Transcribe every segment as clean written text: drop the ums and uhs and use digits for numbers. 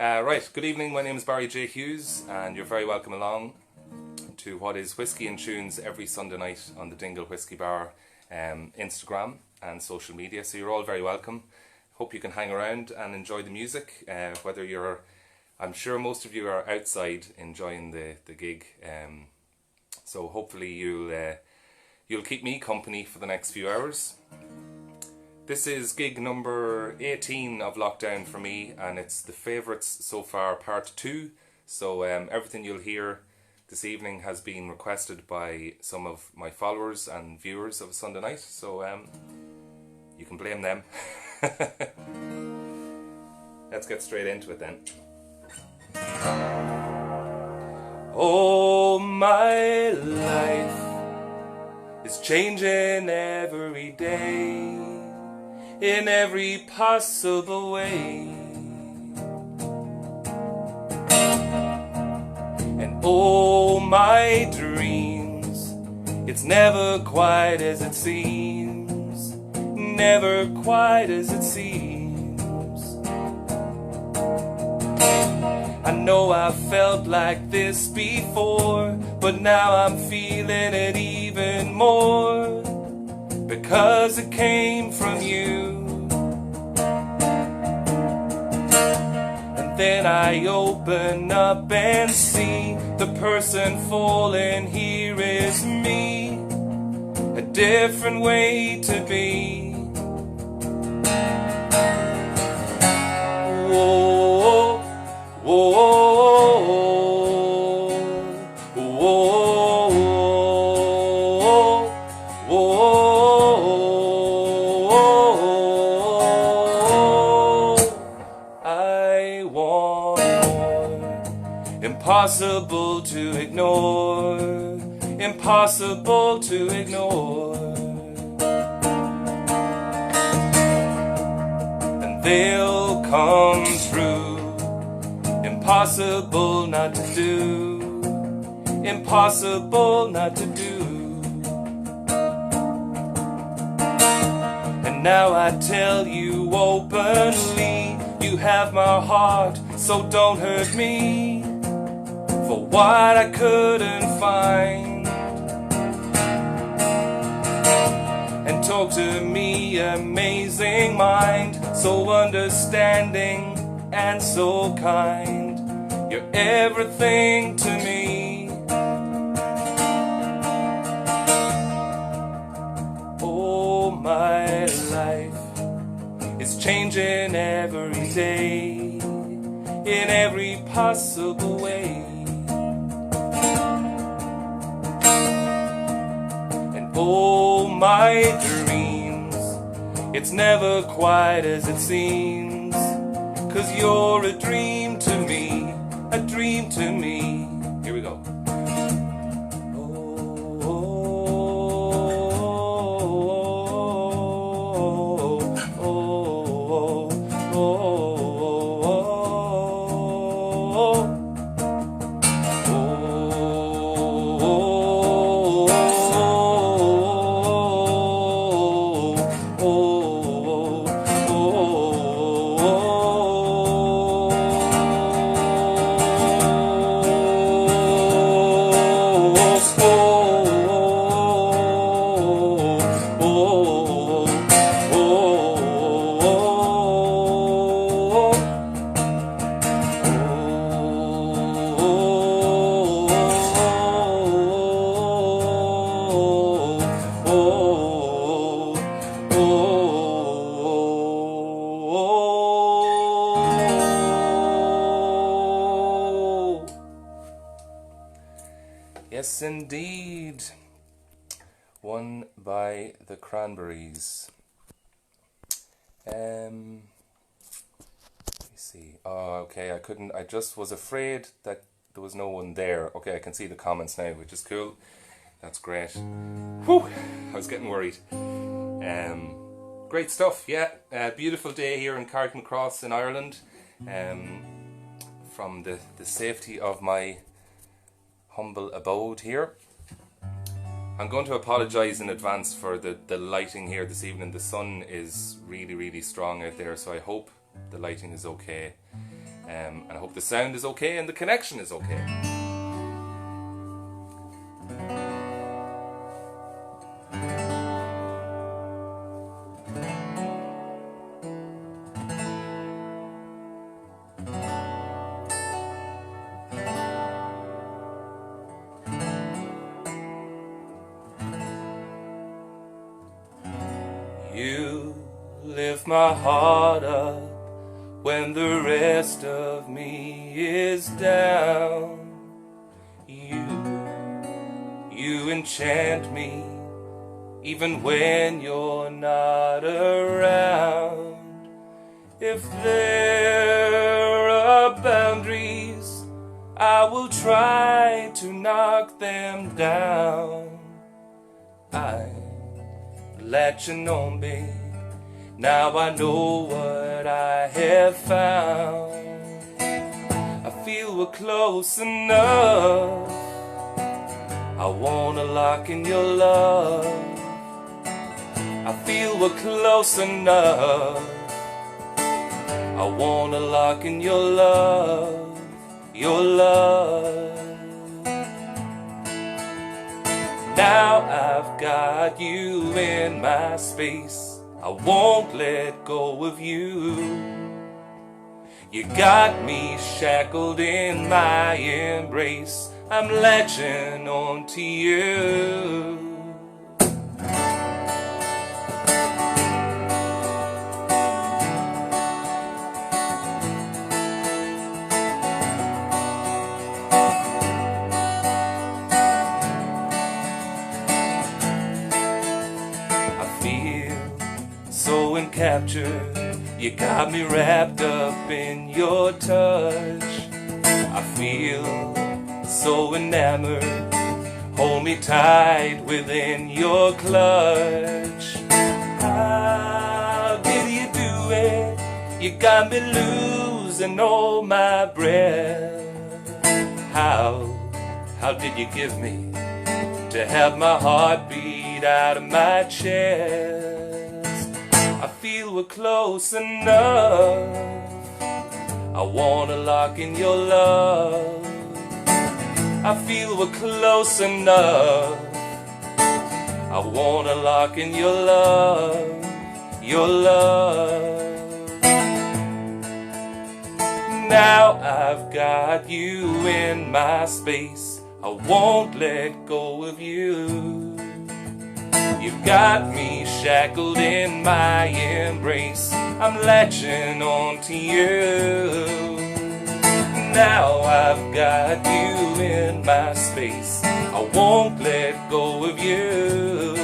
Right, good evening, my name is Barry J. Hughes and you're very welcome along to what is Whiskey and Tunes every Sunday night on the Dingle Whiskey Bar Instagram and social media, so you're all very welcome. Hope you can hang around and enjoy the music, whether you're, I'm sure most of you are outside enjoying the gig, so hopefully you'll keep me company for the next few hours. This is gig number 18 of lockdown for me, and it's the favourites so far part 2. So everything you'll hear this evening has been requested by some of my followers and viewers of Sunday night, so you can blame them. Let's get straight into it then. Oh, my life is changing every day, in every possible way. And oh, my dreams, it's never quite as it seems, never quite as it seems. I know I felt like this before, but now I'm feeling it even more, because it came from you. And then I open up and see the person falling here is me, a different way to be. Whoa, whoa, whoa, whoa. I want more. Impossible to ignore, impossible to ignore. And they'll come true. Impossible not to do, impossible not to do. And now I tell you openly, you have my heart, so don't hurt me for what I couldn't find. And talk to me, amazing mind, so understanding and so kind. You're everything to me. Oh, my life is changing every day, in every possible way. And oh, my dreams, it's never quite as it seems, 'cause you're a dream to me, a dream to me. Here we go. Yes, indeed. One by the Cranberries. Let me see. Oh, okay, I just was afraid that there was no one there. Okay, I can see the comments now, which is cool. That's great. Whew, I was getting worried. Great stuff, yeah. Beautiful day here in Carrick Cross in Ireland. From the safety of my humble abode here. I'm going to apologise in advance for the lighting here this evening. The sun is really strong out there, so I hope the lighting is okay. And I hope the sound is okay and the connection is okay. You lift my heart up when the rest of me is down. You enchant me even when you're not around. If there are boundaries, I will try to knock them down. I'm latching on, babe. Now I know what I have found. I feel we're close enough. I wanna lock in your love. I feel we're close enough. I wanna lock in your love, your love. Now I've got you in my space. I won't let go of you. You got me shackled in my embrace. I'm latching on to you. So captured, you got me wrapped up in your touch. I feel so enamored. Hold me tight within your clutch. How did you do it? You got me losing all my breath. How did you give me to have my heart beat out of my chest? I feel we're close enough. I wanna lock in your love. I feel we're close enough. I wanna lock in your love, your love. Now I've got you in my space. I won't let go of you. You've got me shackled in my embrace. I'm latching on to you. Now I've got you in my space. I won't let go of you.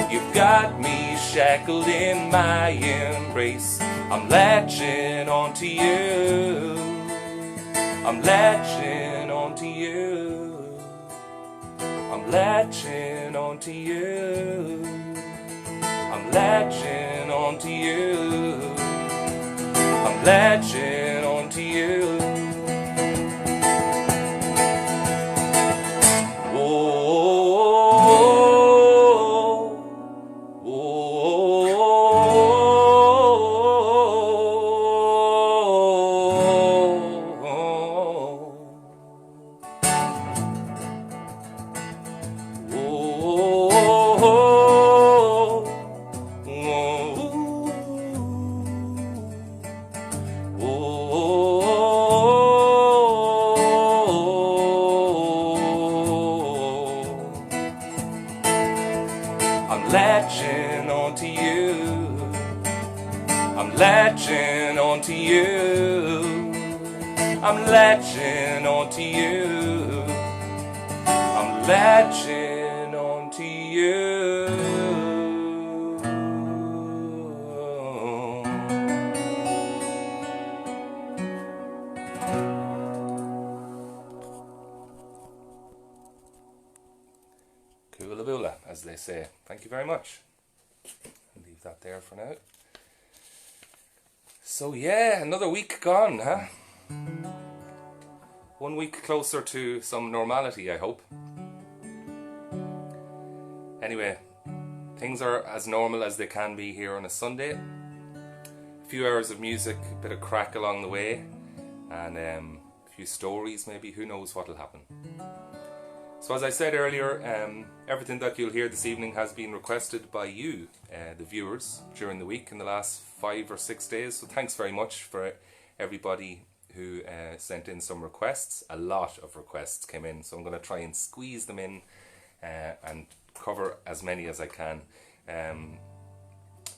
You've got me shackled in my embrace. I'm latching on to you. I'm latching on to you. I'm latching onto you. I'm latching onto you. I'm latching onto you. latching onto you. I'm latching onto you. I'm latching onto you. I'm latching onto you. Coolaboola, as they say. Thank you very much. I'll leave that there for now. So yeah, another week gone, huh? 1 week closer to some normality, I hope. Anyway, things are as normal as they can be here on a Sunday. A few hours of music, a bit of crack along the way. and a few stories maybe, who knows what will happen. So as I said earlier, everything that you'll hear this evening has been requested by you, the viewers, during the week in the last 5 or 6 days. So thanks very much for everybody who sent in some requests. A lot of requests came in, so I'm going to try and squeeze them in and cover as many as I can.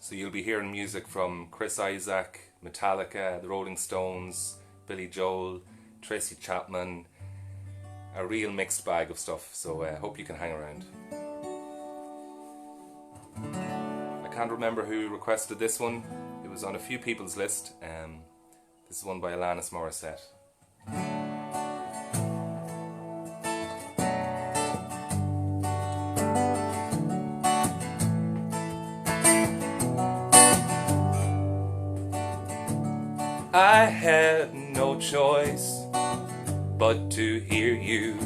So you'll be hearing music from Chris Isaak, Metallica, the Rolling Stones, Billy Joel, Tracy Chapman, a real mixed bag of stuff, so I hope you can hang around. I can't remember who requested this one. It was on a few people's list. This is one by Alanis Morissette. I had no choice but to hear you.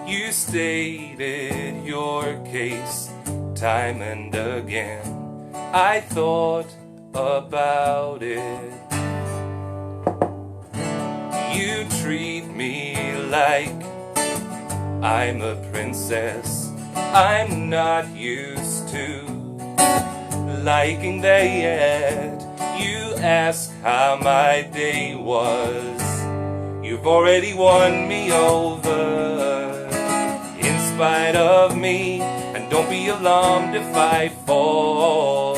You stated your case time and again. I thought about it. You treat me like I'm a princess. I'm not used to liking that yet. You ask how my day was. You've already won me over, in spite of me. And don't be alarmed if I fall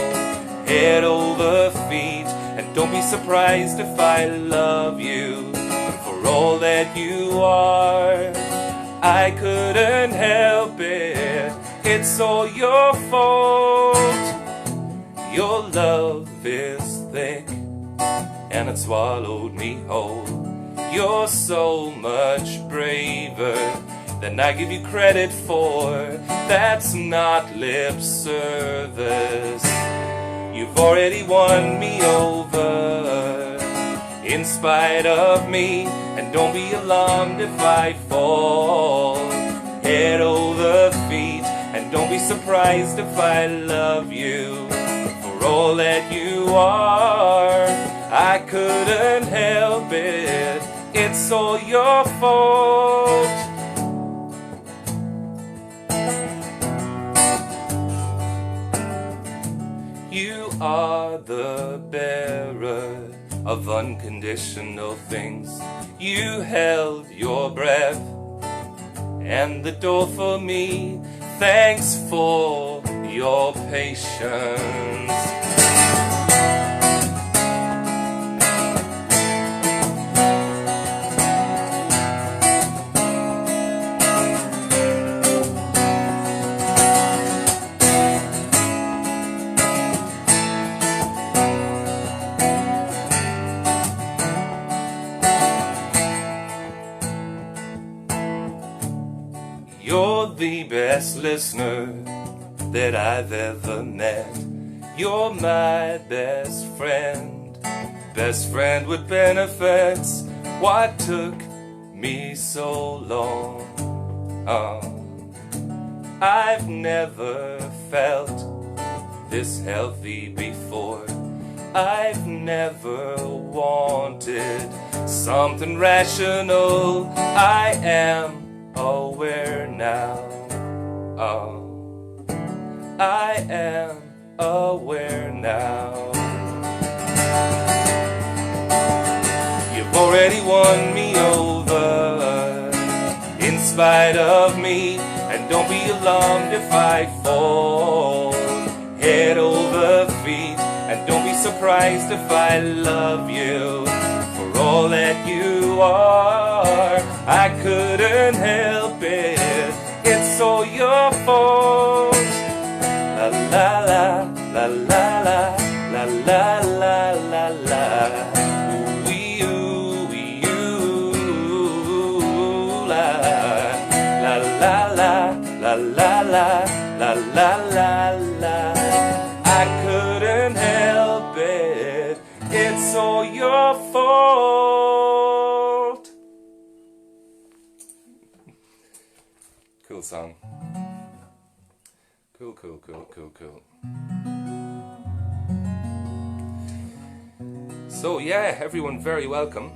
head over feet. And don't be surprised if I love you for all that you are. I couldn't help it, it's all your fault. Your love is thick and it swallowed me whole. You're so much braver than I give you credit for. That's not lip service. You've already won me over, in spite of me. And don't be alarmed if I fall head over feet. And don't be surprised if I love you for all that you are. I couldn't help it, it's all your fault. You are the bearer of unconditional things. You held your breath and the door for me. Thanks for your patience. You're the best listener that I've ever met. You're my best friend with benefits. What took me so long? I've never felt this healthy before. I've never wanted something rational. I am aware now. I am aware now. You've already won me over, in spite of me. And don't be alarmed if I fall head over feet. And don't be surprised if I love you for all that you are. I couldn't help it, it's all your fault. La la la, la la la, la la la la la. Ooh, ooh, ooh, la la la la, la la la, la la la la. I couldn't help it, it's all your fault. Cool song. Cool, cool, cool, cool, cool. So yeah, everyone very welcome.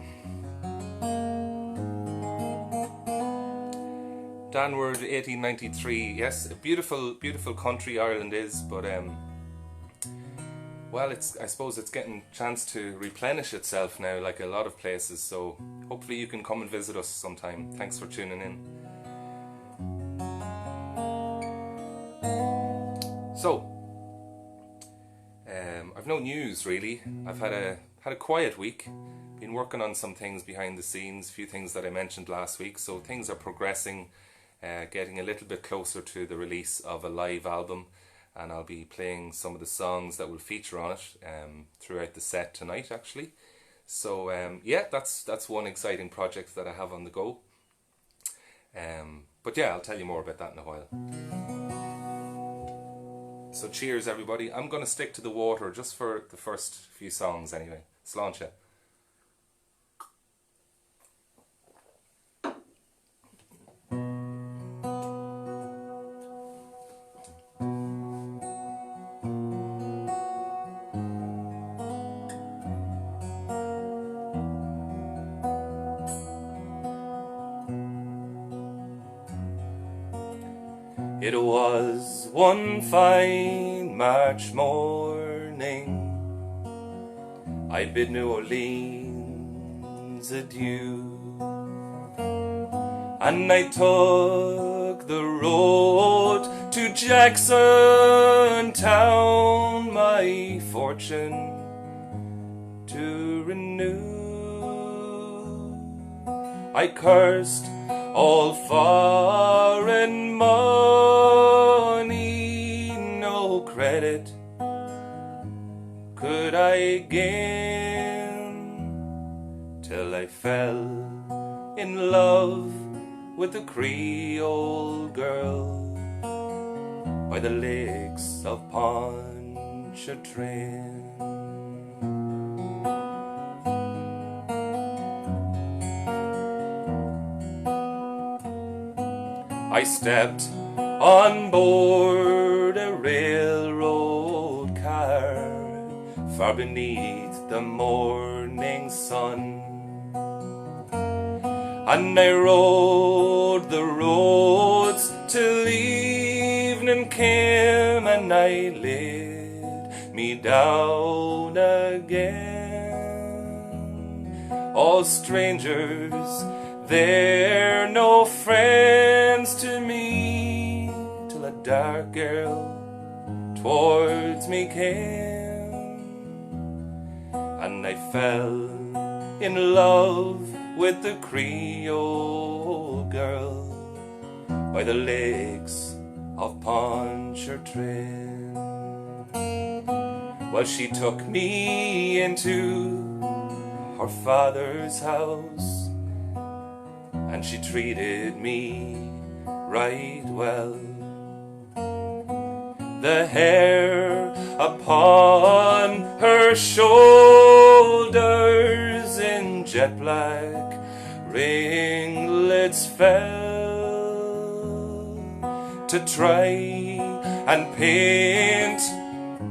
Danward 1893. Yes, a beautiful, beautiful country Ireland is, but well, I suppose it's getting a chance to replenish itself now, like a lot of places. So hopefully you can come and visit us sometime. Thanks for tuning in. So, I've no news really. I've had a quiet week. Been working on some things behind the scenes, a few things that I mentioned last week. So things are progressing, getting a little bit closer to the release of a live album, and I'll be playing some of the songs that will feature on it throughout the set tonight, actually. So yeah, that's one exciting project that I have on the go. But yeah, I'll tell you more about that in a while. So cheers everybody. I'm going to stick to the water just for the first few songs anyway. Sláinte. It was one fine March morning, I bid New Orleans adieu, and I took the road to Jackson town, my fortune to renew. I cursed all foreign money, no credit could I gain, till I fell in love with a Creole girl by the lakes of Pontchartrain. I stepped on board a railroad car, far beneath the morning sun, and I rode the roads till evening came, and I laid me down again. All strangers, they're no friends to me, till a dark girl towards me came, and I fell in love with the Creole girl by the lakes of Pontchartrain. Well, she took me into her father's house, and she treated me right well. The hair upon her shoulders in jet black ringlets fell, to try and paint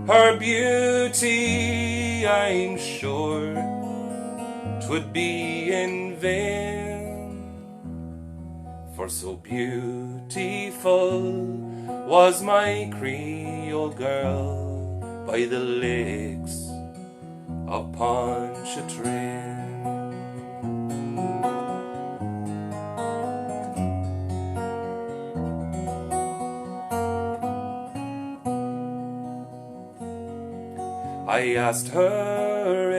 her beauty, I'm sure 'twould be in vain. For so beautiful was my Creole girl by the lakes of Pontchartrain. I asked her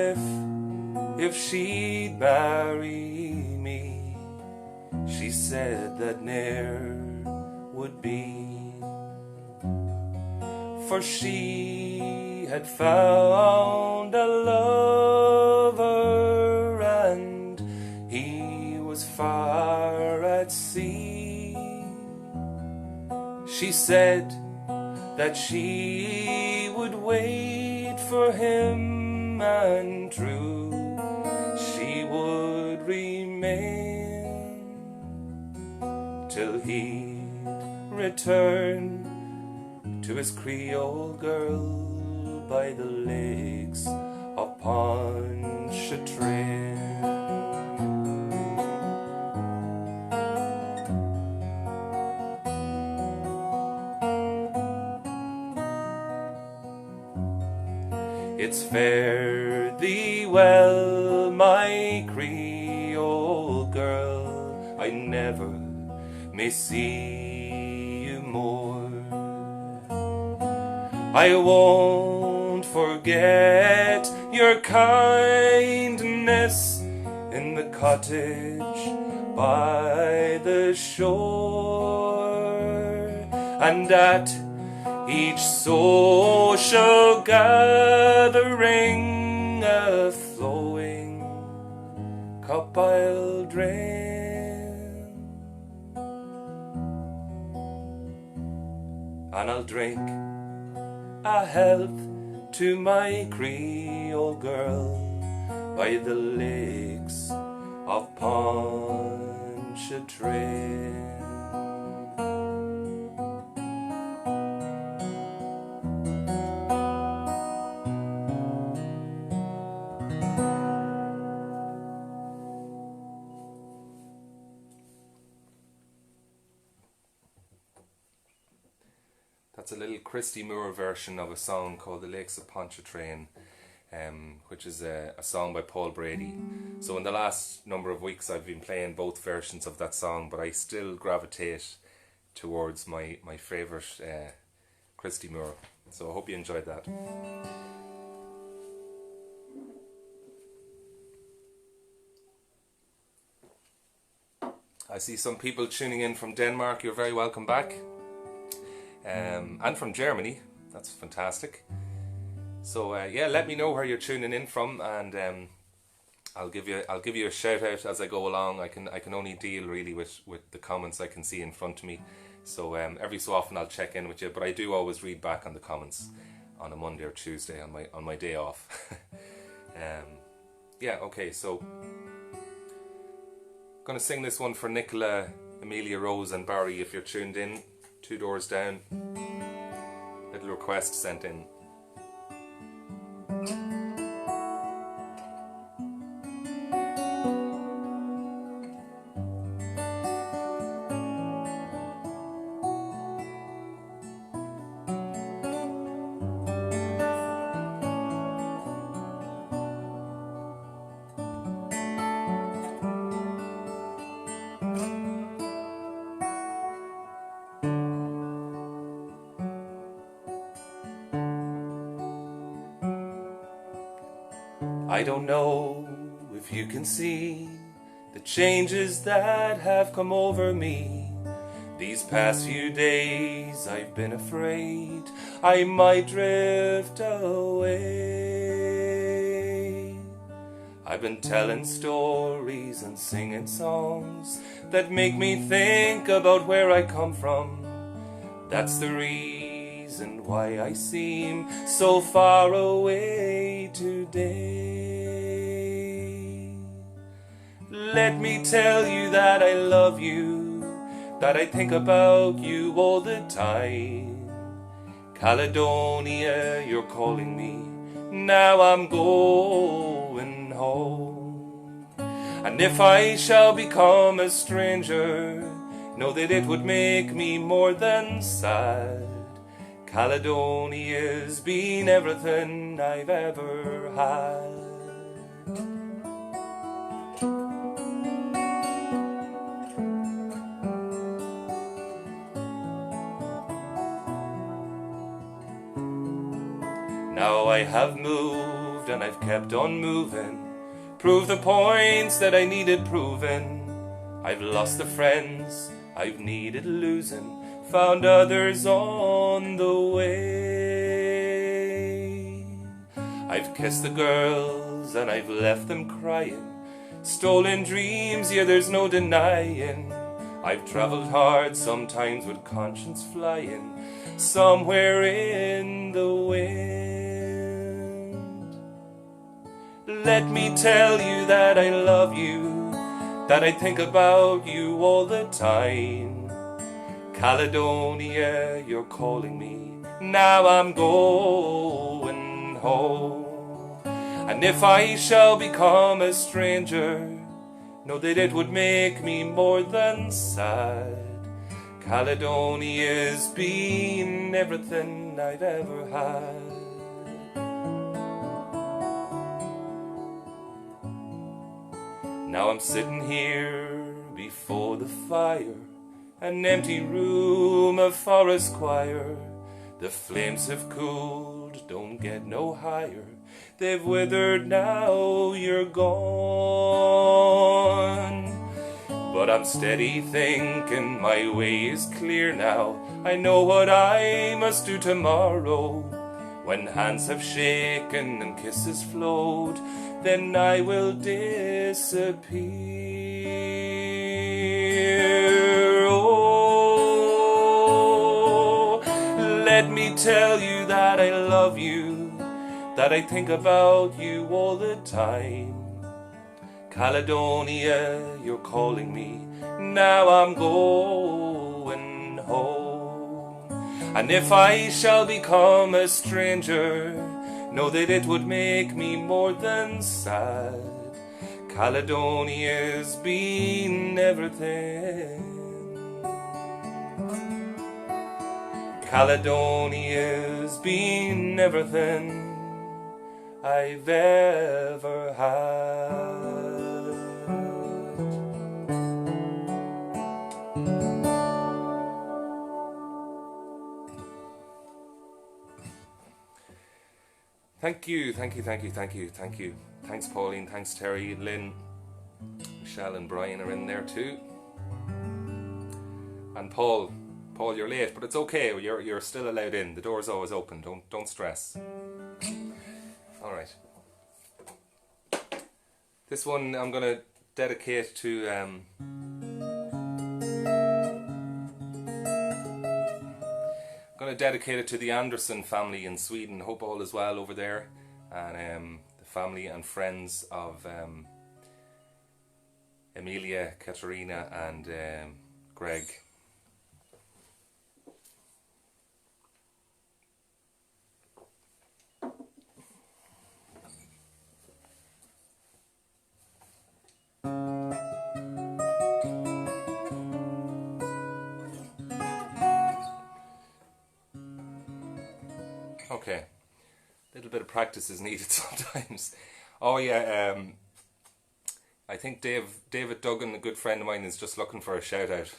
if she'd marry me. She said that ne'er would be, for she had found a lover, and he was far at sea. She said that she would wait for him, and true she would remain till he'd return to his Creole girl by the lakes of Pontchartrain. It's fare thee well, my Creole girl, I never may see you more. I won't forget your kindness in the cottage by the shore, and at each social gathering a flowing cup I'll drain, and I'll drink a health to my Creole girl by the lakes of Pontchartrain. That's a little Christy Moore version of a song called The Lakes of Pontchartrain, which is a song by Paul Brady. So in the last number of weeks I've been playing both versions of that song, but I still gravitate towards my favourite Christy Moore. So I hope you enjoyed that. I see some people tuning in from Denmark. You're very welcome back. And from Germany. That's fantastic. So yeah, let me know where you're tuning in from, and I'll give you a shout out as I go along. I can only deal really with the comments I can see in front of me. So every so often I'll check in with you, but I do always read back on the comments on a Monday or Tuesday on my day off. Yeah, okay, so I'm gonna sing this one for Nicola, Amelia, Rose and Barry if you're tuned in. 2 doors down. Little request sent in. I don't know if you can see the changes that have come over me. These past few days I've been afraid I might drift away. I've been telling stories and singing songs that make me think about where I come from. That's the reason why I seem so far away today. Let me tell you that I love you, that I think about you all the time. Caledonia, you're calling me, now I'm going home. And if I shall become a stranger, know that it would make me more than sad. Caledonia's been everything I've ever had. Now I have moved and I've kept on moving, proved the points that I needed proving. I've lost the friends I've needed losing, found others on the way. I've kissed the girls and I've left them crying, stolen dreams, yeah, there's no denying. I've travelled hard, sometimes with conscience flying, somewhere in the wind. Let me tell you that I love you, that I think about you all the time. Caledonia, you're calling me, now I'm going home. And if I shall become a stranger, know that it would make me more than sad. Caledonia's been everything I've ever had. Now I'm sitting here before the fire, an empty room, a forest choir. The flames have cooled, don't get no higher. They've withered now, you're gone. But I'm steady thinking, my way is clear now. I know what I must do tomorrow. When hands have shaken and kisses flowed, then I will disappear. Oh, let me tell you that I love you, that I think about you all the time. Caledonia, you're calling me, now I'm going home. And if I shall become a stranger, know that it would make me more than sad. Caledonia's been everything. Caledonia's been everything I've ever had. Thank you, thank you, thank you, thank you, thank you. Thanks Pauline, thanks Terry, Lynn, Michelle and Brian are in there too. And Paul, you're late, but it's okay, you're still allowed in. The door's always open, don't stress. Alright. This one I'm going to dedicate to dedicate it to the Anderson family in Sweden. Hope all is well over there, and the family and friends of Emilia, Katarina and Greg. Okay, a little bit of practice is needed sometimes. Oh yeah, I think David Duggan, a good friend of mine, is just looking for a shout out.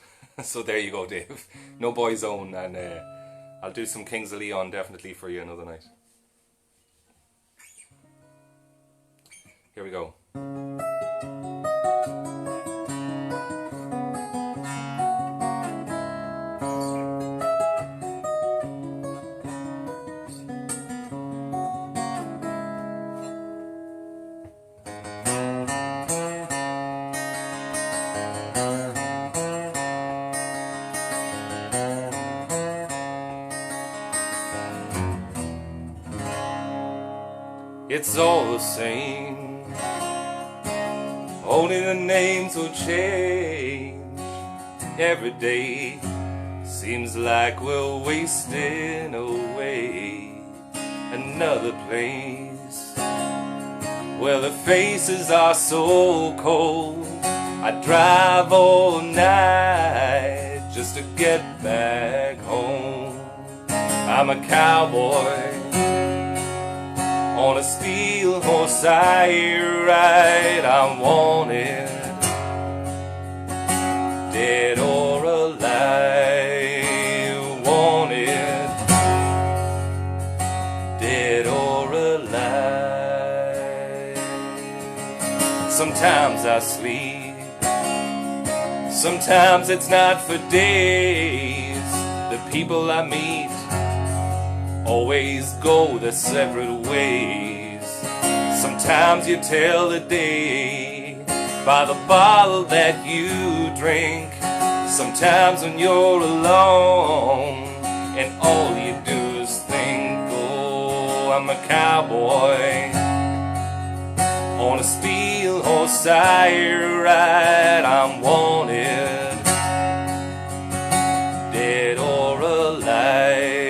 So there you go, Dave. No Boy's Own, and I'll do some Kings of Leon definitely for you another night. Here we go. It's all the same, only the names will change. Every day seems like we're wasting away. Another place where the faces are so cold. I drive all night just to get back home. I'm a cowboy on a steel horse I ride. I'm wanted, dead or alive. Wanted, dead or alive. Sometimes I sleep, sometimes it's not for days. The people I meet always go their separate ways. Sometimes you tell the day by the bottle that you drink. Sometimes when you're alone and all you do is think, oh, I'm a cowboy on a steel horse I ride. I'm wanted, dead or alive.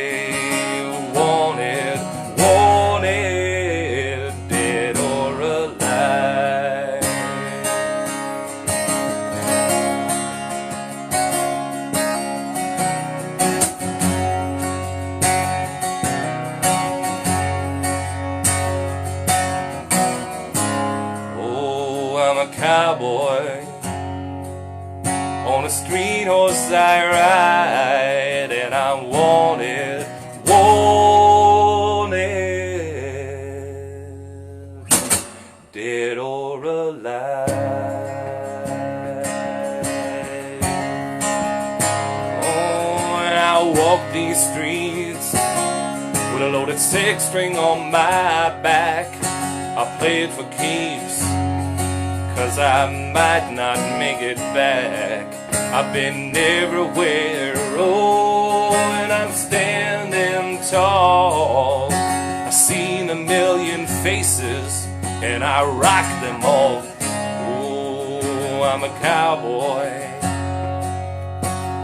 cowboy. On a street horse I ride, and I'm wanted, wanted, dead or alive. Oh, and I walk these streets with a loaded six-string on my back. I play it for keeps, 'cause I might not make it back. I've been everywhere, oh, and I'm standing tall. I've seen a million faces, and I rock them all. Oh, I'm a cowboy.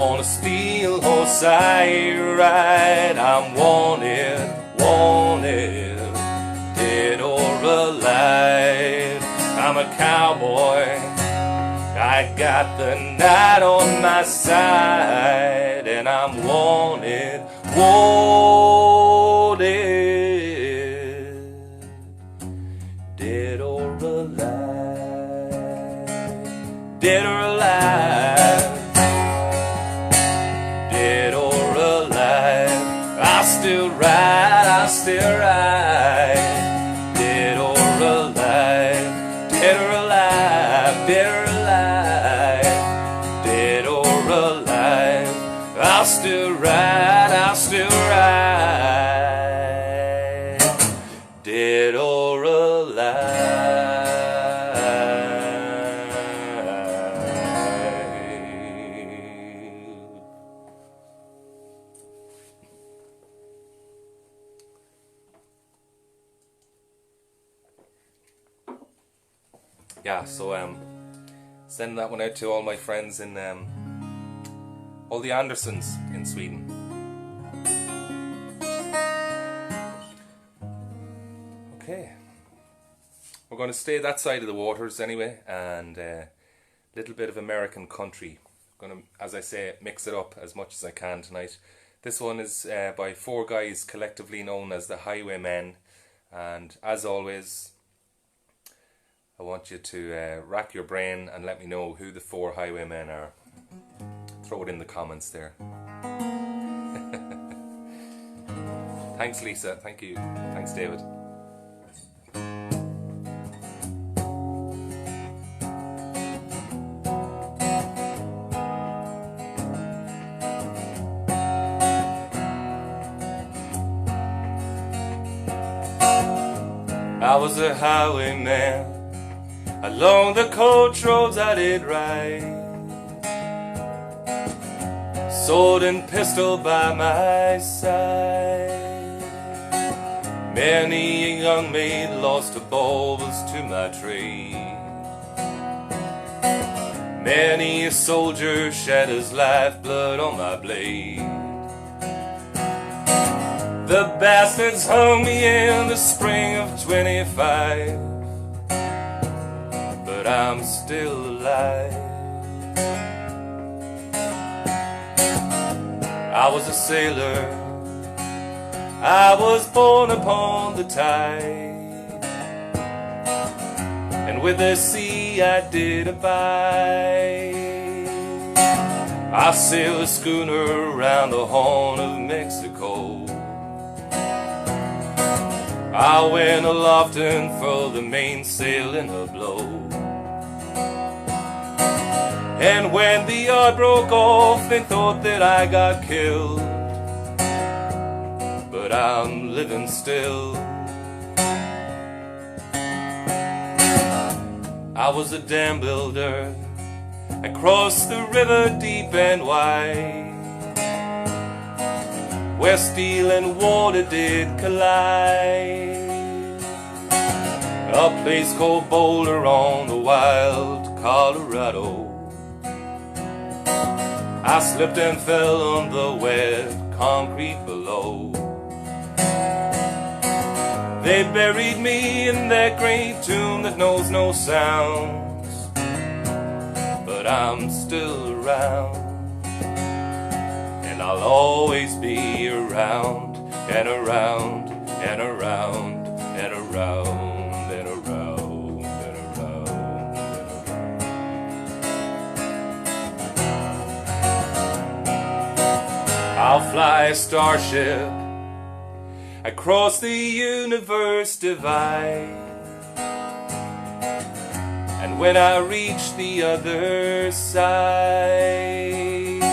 On a steel horse I ride. I'm wanted, wanted, dead or alive. I'm a cowboy. I got the night on my side, and I'm wanted, wanted, dead or alive, dead or alive, dead or alive. I still ride, I still ride, dead or alive, dead or alive, dead or alive, dead or alive. I'll still ride, I'll still ride, dead or alive. Yeah, so send that one out to all my friends in all the Andersons in Sweden. Okay, we're going to stay that side of the waters anyway, and a little bit of American country. I'm going to, as I say, mix it up as much as I can tonight. This one is by four guys collectively known as the Highwaymen, and as always, I want you to rack your brain and let me know who the four Highwaymen are. Throw it in the comments there. Thanks, Lisa. Thank you. Thanks, David. I was a highwayman. Along the coach roads I did ride, sword and pistol by my side. Many a young maid lost her balls to my trade. Many a soldier shed his lifeblood on my blade. The bastards hung me in the spring of 25, but I'm still alive. I was a sailor, I was born upon the tide, and with the sea I did abide. I sailed a schooner around the Horn of Mexico. I went aloft and furled the mainsail in a blow. And when the yard broke off, they thought that I got killed, but I'm living still. I was a dam builder, I crossed the river deep and wide, where steel and water did collide. A place called Boulder on the wild Colorado. I slipped and fell on the wet concrete below. They buried me in that great tomb that knows no sounds, but I'm still around, and I'll always be around and around and around and around and around and around and around. fly a starship across the universe divide. And when I reach the other side,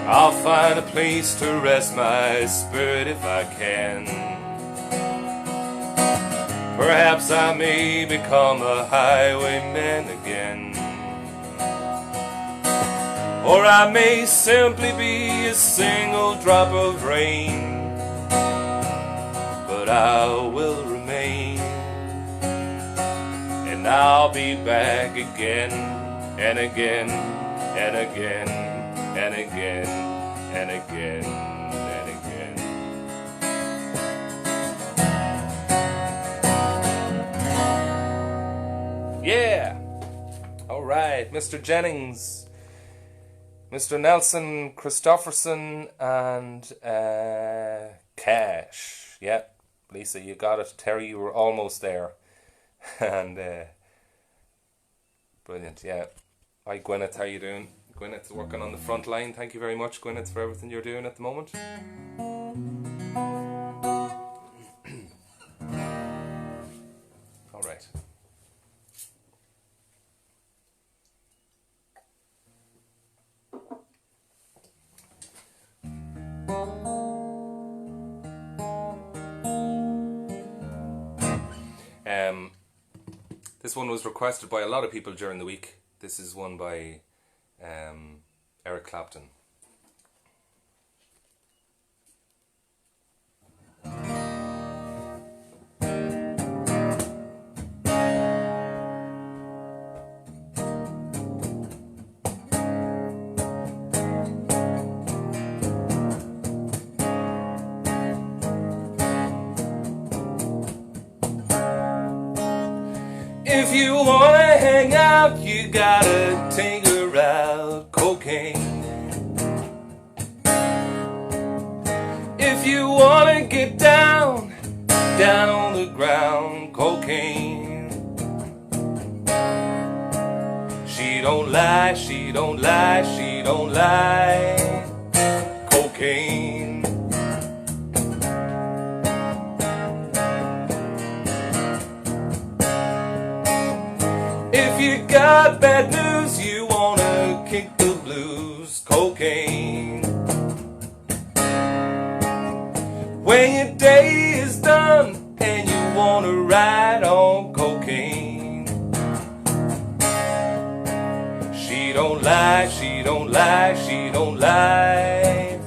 I'll find a place to rest my spirit if I can. Perhaps I may become a highwayman again. Or I may simply be a single drop of rain, but I will remain, and I'll be back again and again and again and again and again and again. Yeah! Alright, Mr. Jennings, Mr. Nelson, Christopherson, and Cash. Yep, Lisa, you got it. Terry, you were almost there. And brilliant, yeah. Hi, Gwyneth, how you doing? Gwyneth's working on the front line. Thank you very much, Gwyneth, for everything you're doing at the moment. All right. This one was requested by a lot of people during the week. This is one by Eric Clapton. If you wanna hang out, you gotta take her out, cocaine. If you wanna get down, down on the ground, cocaine. She don't lie, she don't lie, she don't lie, cocaine. If you got bad news, you wanna kick the blues, cocaine. When your day is done and you wanna ride on cocaine. She don't lie, she don't lie, she don't lie,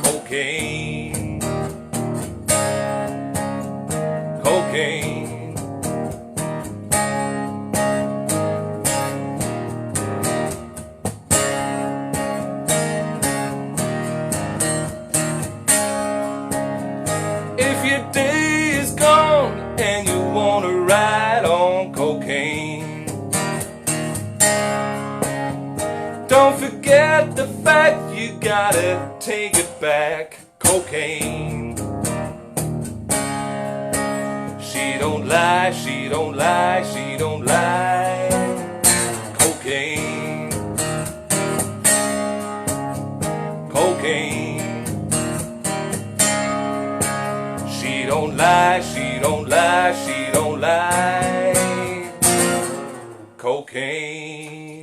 cocaine. Cocaine. Your day is gone and you wanna ride on cocaine. Don't forget the fact you gotta take it back, cocaine. She don't lie, she don't lie, she don't lie, cocaine. Cocaine. She don't lie, she don't lie, she don't lie, cocaine.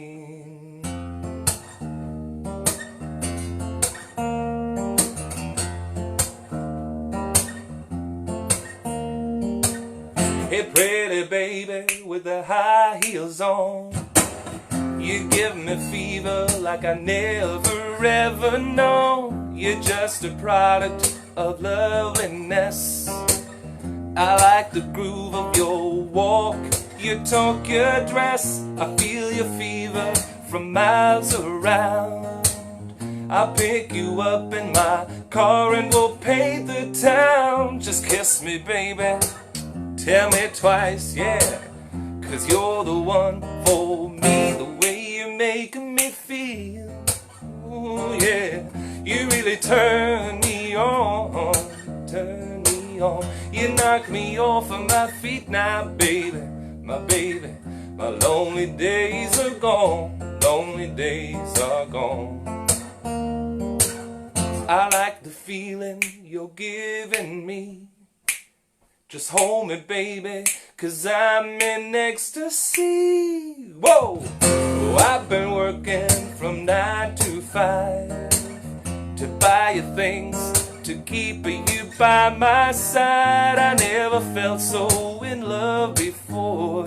Hey pretty baby with the high heels on, you give me fever like I never ever known. You're just a product of loveliness. I like the groove of your walk, your talk, your dress. I feel your fever from miles around. I'll pick you up in my car and we'll paint the town. Just kiss me, baby, tell me twice, yeah, 'cause you're the one for me. The way you're making me feel, ooh, yeah, you really turn me on, turn me on. You knock me off of my feet now, baby, my baby. My lonely days are gone, lonely days are gone. I like the feeling you're giving me. Just hold me, baby, 'cause I'm in ecstasy. Whoa! Oh, I've been working from 9 to 5 to buy you things, to keep you by my side. I never felt so in love before.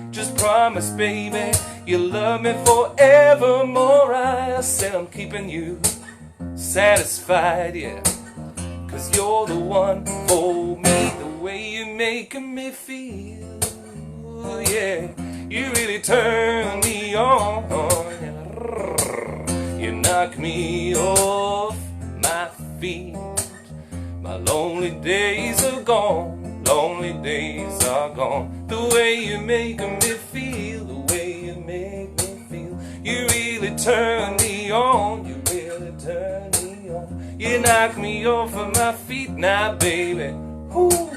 Just promise, baby, you'll love me forevermore. I said I'm keeping you satisfied, yeah, 'cause you're the one for me. The way you're making me feel, yeah, you really turn me on. You knock me off my feet. My lonely days are gone, lonely days are gone. The way you're making me feel, the way you make me feel, you really turn me on, you really turn me on. You knock me off of my feet now, baby. Ooh,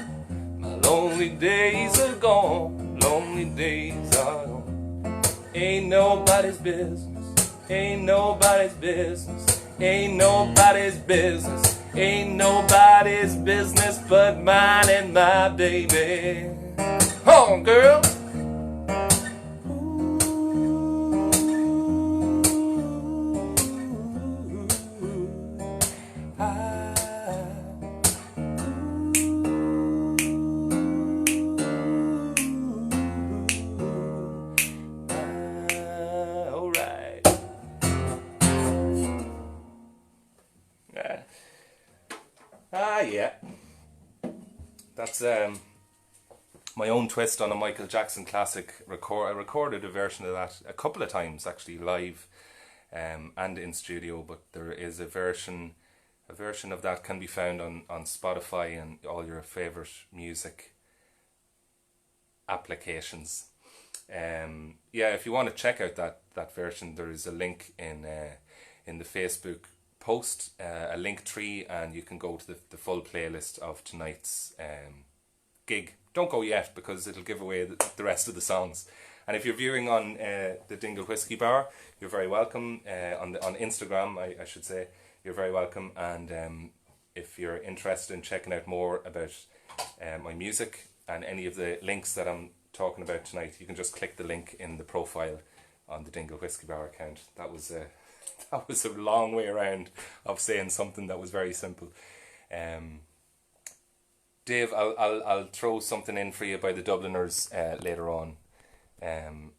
my lonely days are gone, lonely days are gone. Ain't nobody's business, ain't nobody's business, ain't nobody's business, ain't nobody's business but mine and my baby. Hold on, girl. Yeah, that's my own twist on a Michael Jackson classic. I recorded a version of that a couple of times, actually, live and in studio. But there is a version of that can be found on Spotify and all your favorite music applications. Yeah, if you want to check out that version, there is a link in the Facebook post, a link tree, and you can go to the full playlist of tonight's gig. Don't go yet, because it'll give away the rest of the songs. And if you're viewing on the Dingle Whiskey Bar, you're very welcome. On Instagram, I should say, you're very welcome. And if you're interested in checking out more about my music and any of the links that I'm talking about tonight, you can just click the link in the profile on the Dingle Whiskey Bar account. That was a long way around of saying something that was very simple. Dave, I'll throw something in for you by the Dubliners later on. And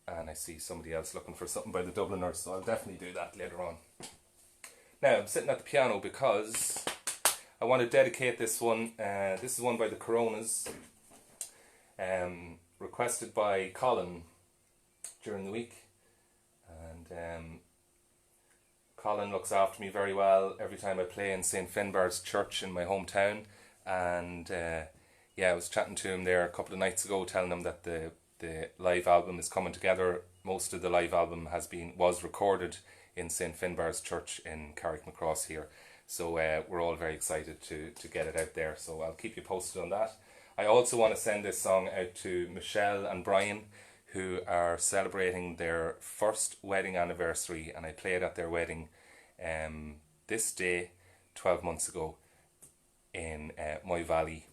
I see somebody else looking for something by the Dubliners, so I'll definitely do that later on. Now, I'm sitting at the piano because I want to dedicate this one. This is one by the Coronas, requested by Colin during the week. And Colin looks after me very well every time I play in St. Finbarr's Church in my hometown. And yeah, I was chatting to him there a couple of nights ago, telling him that the live album is coming together. Most of the live album was recorded in St. Finbarr's Church in Carrickmacross here. So we're all very excited to get it out there. So I'll keep you posted on that. I also want to send this song out to Michelle and Brian, who are celebrating their first wedding anniversary, and I played at their wedding this day 12 months ago in Moy Valley,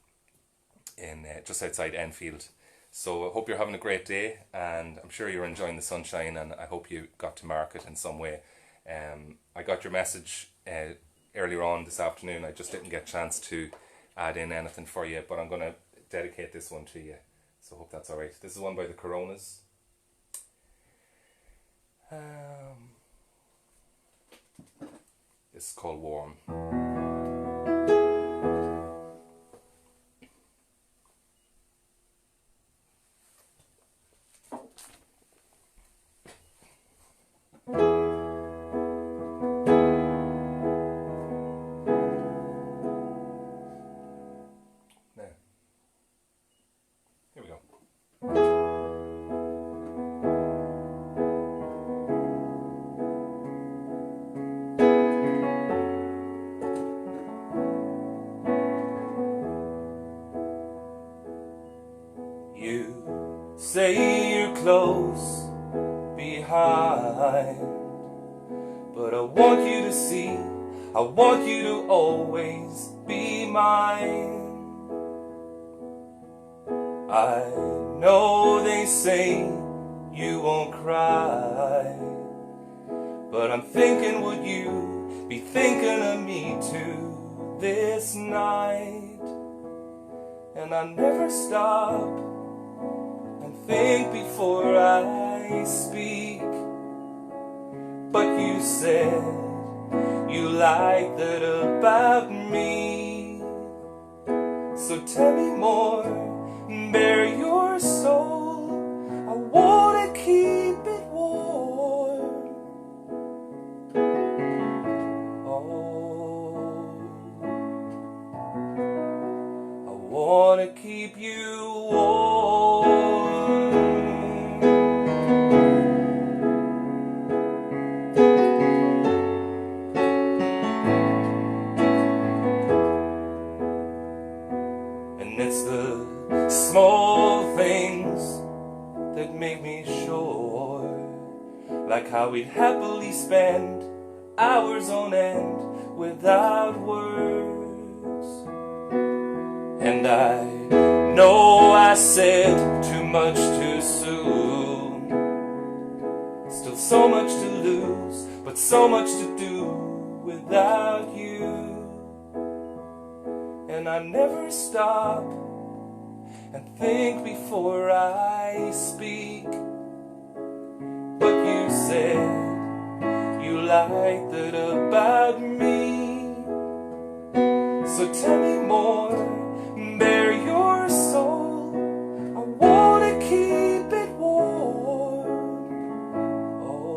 in just outside Enfield. So I hope you're having a great day, and I'm sure you're enjoying the sunshine, and I hope you got to mark it in some way. I got your message earlier on this afternoon. I just didn't get a chance to add in anything for you, but I'm going to dedicate this one to you. So I hope that's alright. This is one by the Coronas. This is called Warm. Say you're close behind, but I want you to see I want you to always be mine. I know they say you won't cry, but I'm thinking, would you be thinking of me too this night? And I never stop and think before I speak. But you said you like that about me. So tell me more, bare your soul. I wanna keep it warm. Oh, I wanna keep you warm. And it's the small things that make me sure, like how we'd happily spend hours on end without words. And I know I said too much too soon. Still so much to lose, but so much to do without you. And I never stop and think before I speak. But you said you liked it about me. So tell me more, bare your soul. I wanna keep it warm. Oh,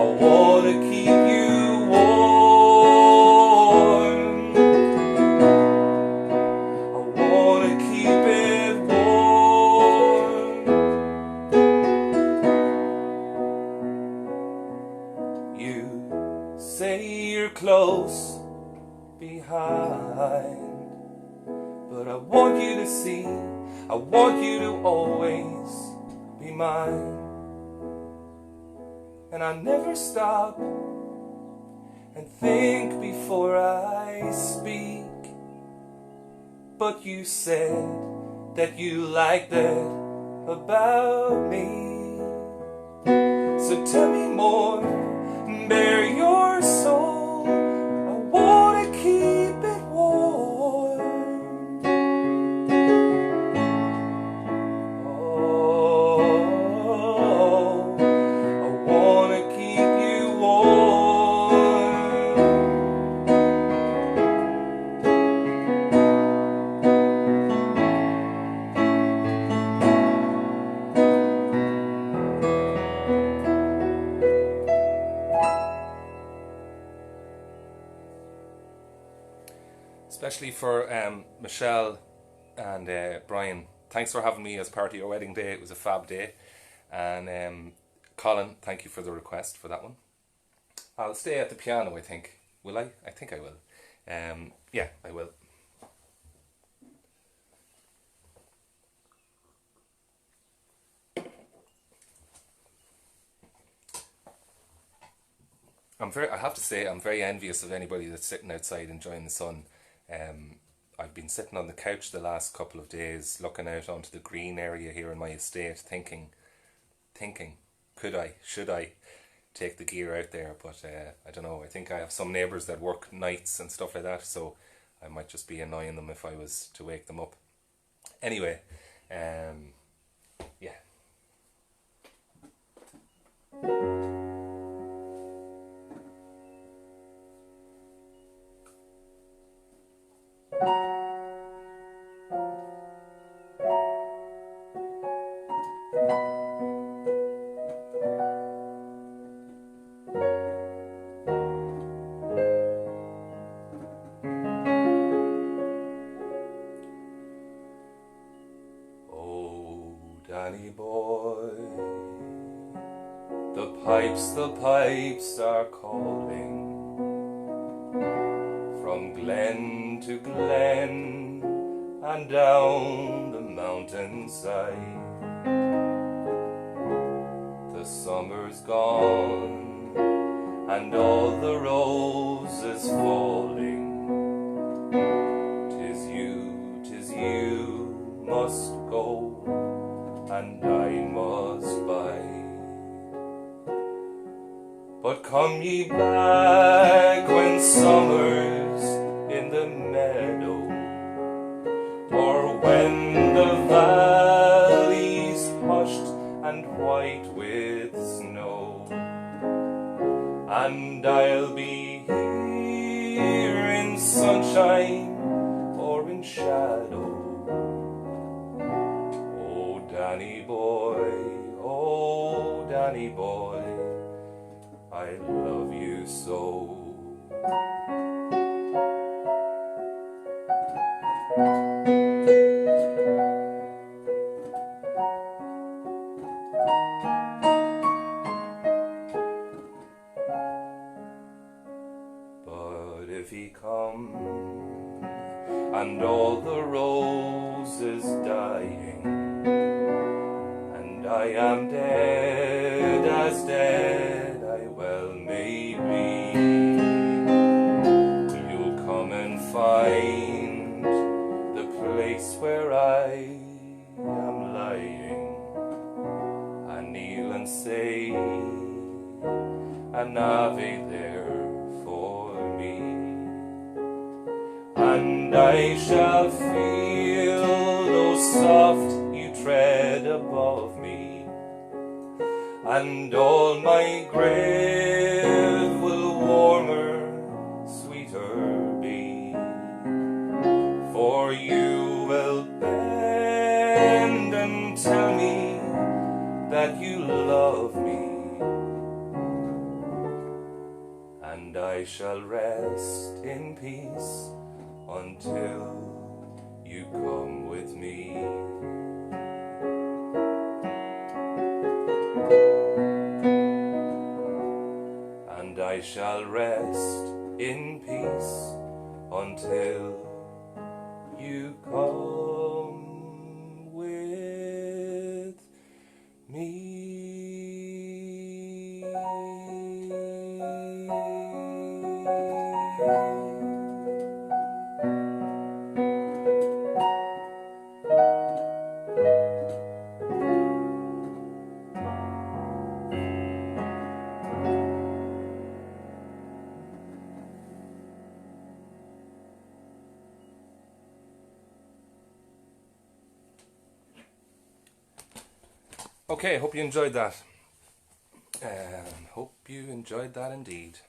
I wanna keep you warm. I wanna keep it warm. You say you're close behind, but I want you to see, I want you to always be mine. And I never stop and think before I speak. But you said that you liked that about me. So tell me more, bare your soul. I wanna keep it warm. Oh, I wanna keep you warm. Especially for Michelle and Brian. Thanks for having me as part of your wedding day. It was a fab day. And Colin, thank you for the request for that one. I'll stay at the piano, I think. Will I? I think I will. Yeah, I will. I have to say, I'm very envious of anybody that's sitting outside enjoying the sun. I've been sitting on the couch the last couple of days, looking out onto the green area here in my estate, thinking, should I take the gear out there? But I don't know. I think I have some neighbours that work nights and stuff like that, so I might just be annoying them if I was to wake them up. Anyway, yeah. The pipes are calling from glen to glen and down the mountainside. The summer's gone, and all the roses falling. 'Tis you must go, and I must bide. But come ye back when summer's in the meadow, or when the valley's hushed and white with snow, and I'll be here in sunshine or in shadow. Oh Danny boy, I love you so. But if he come and all the roses dying, and I am dead as dead I well may be, you'll come and find the place where I am lying, and kneel and say an Ave there for me, and I shall feel though soft you tread above me, and all my grave will warmer, sweeter be, for you will bend and tell me that you love me, and I shall rest in peace until you come with me. And I shall rest in peace until you come with me. Okay, hope you enjoyed that. Hope you enjoyed that indeed.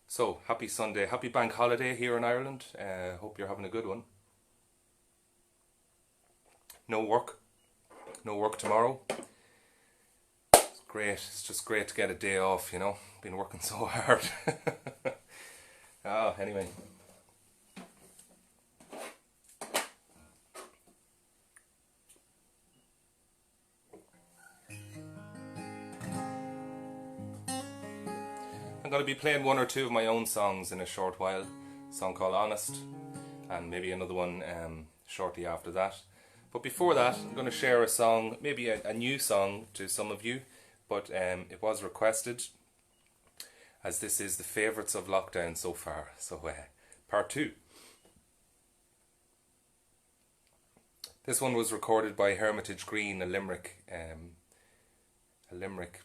So, happy Sunday, happy bank holiday here in Ireland. Hope you're having a good one. No work tomorrow. It's great, it's just great to get a day off, you know. Been working so hard. Anyway. I'm going to be playing one or two of my own songs in a short while. A song called Honest, and maybe another one shortly after that. But before that, I'm going to share a song, maybe a new song to some of you, but it was requested, as this is the favourites of lockdown so far. So part 2. This one was recorded by Hermitage Green, a Limerick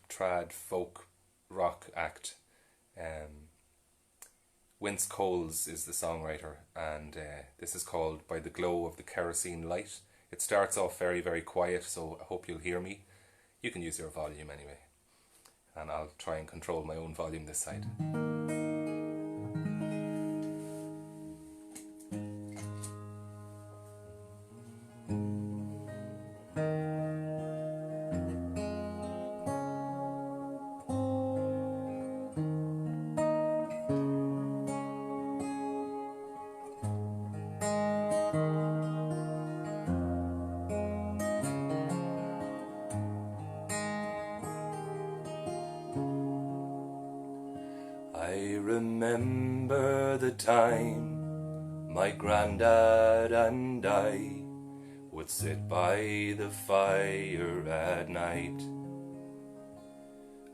trad folk rock act. Wince is the songwriter, and this is called By the Glow of the Kerosene Light. It starts off very, very quiet, so I hope you'll hear me. You can use your volume anyway, and I'll try and control my own volume this side. I remember the time my granddad and I would would sit by the fire at night,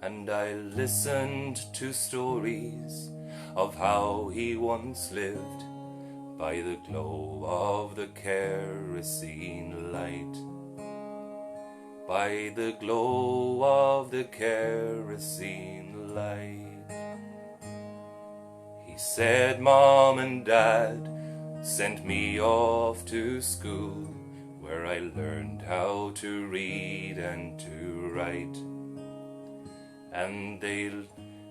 and I listened to stories of how he once lived by the glow of the kerosene light, by the glow of the kerosene light. He said Mom and Dad sent me off to school, where I learned how to read and to write, and they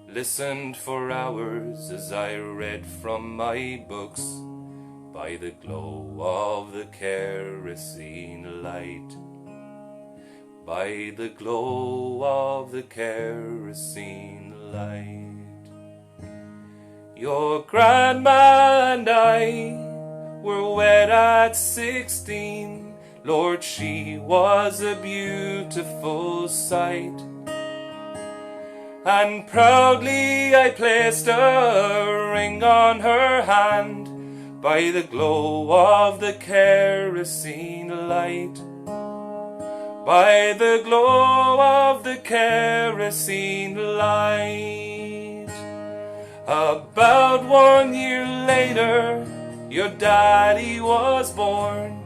listened for hours as I read from my books by the glow of the kerosene light, by the glow of the kerosene light. Your grandma and I were wed at 16. Lord, she was a beautiful sight, and proudly I placed a ring on her hand by the glow of the kerosene light, by the glow of the kerosene light. About 1 year later, your daddy was born,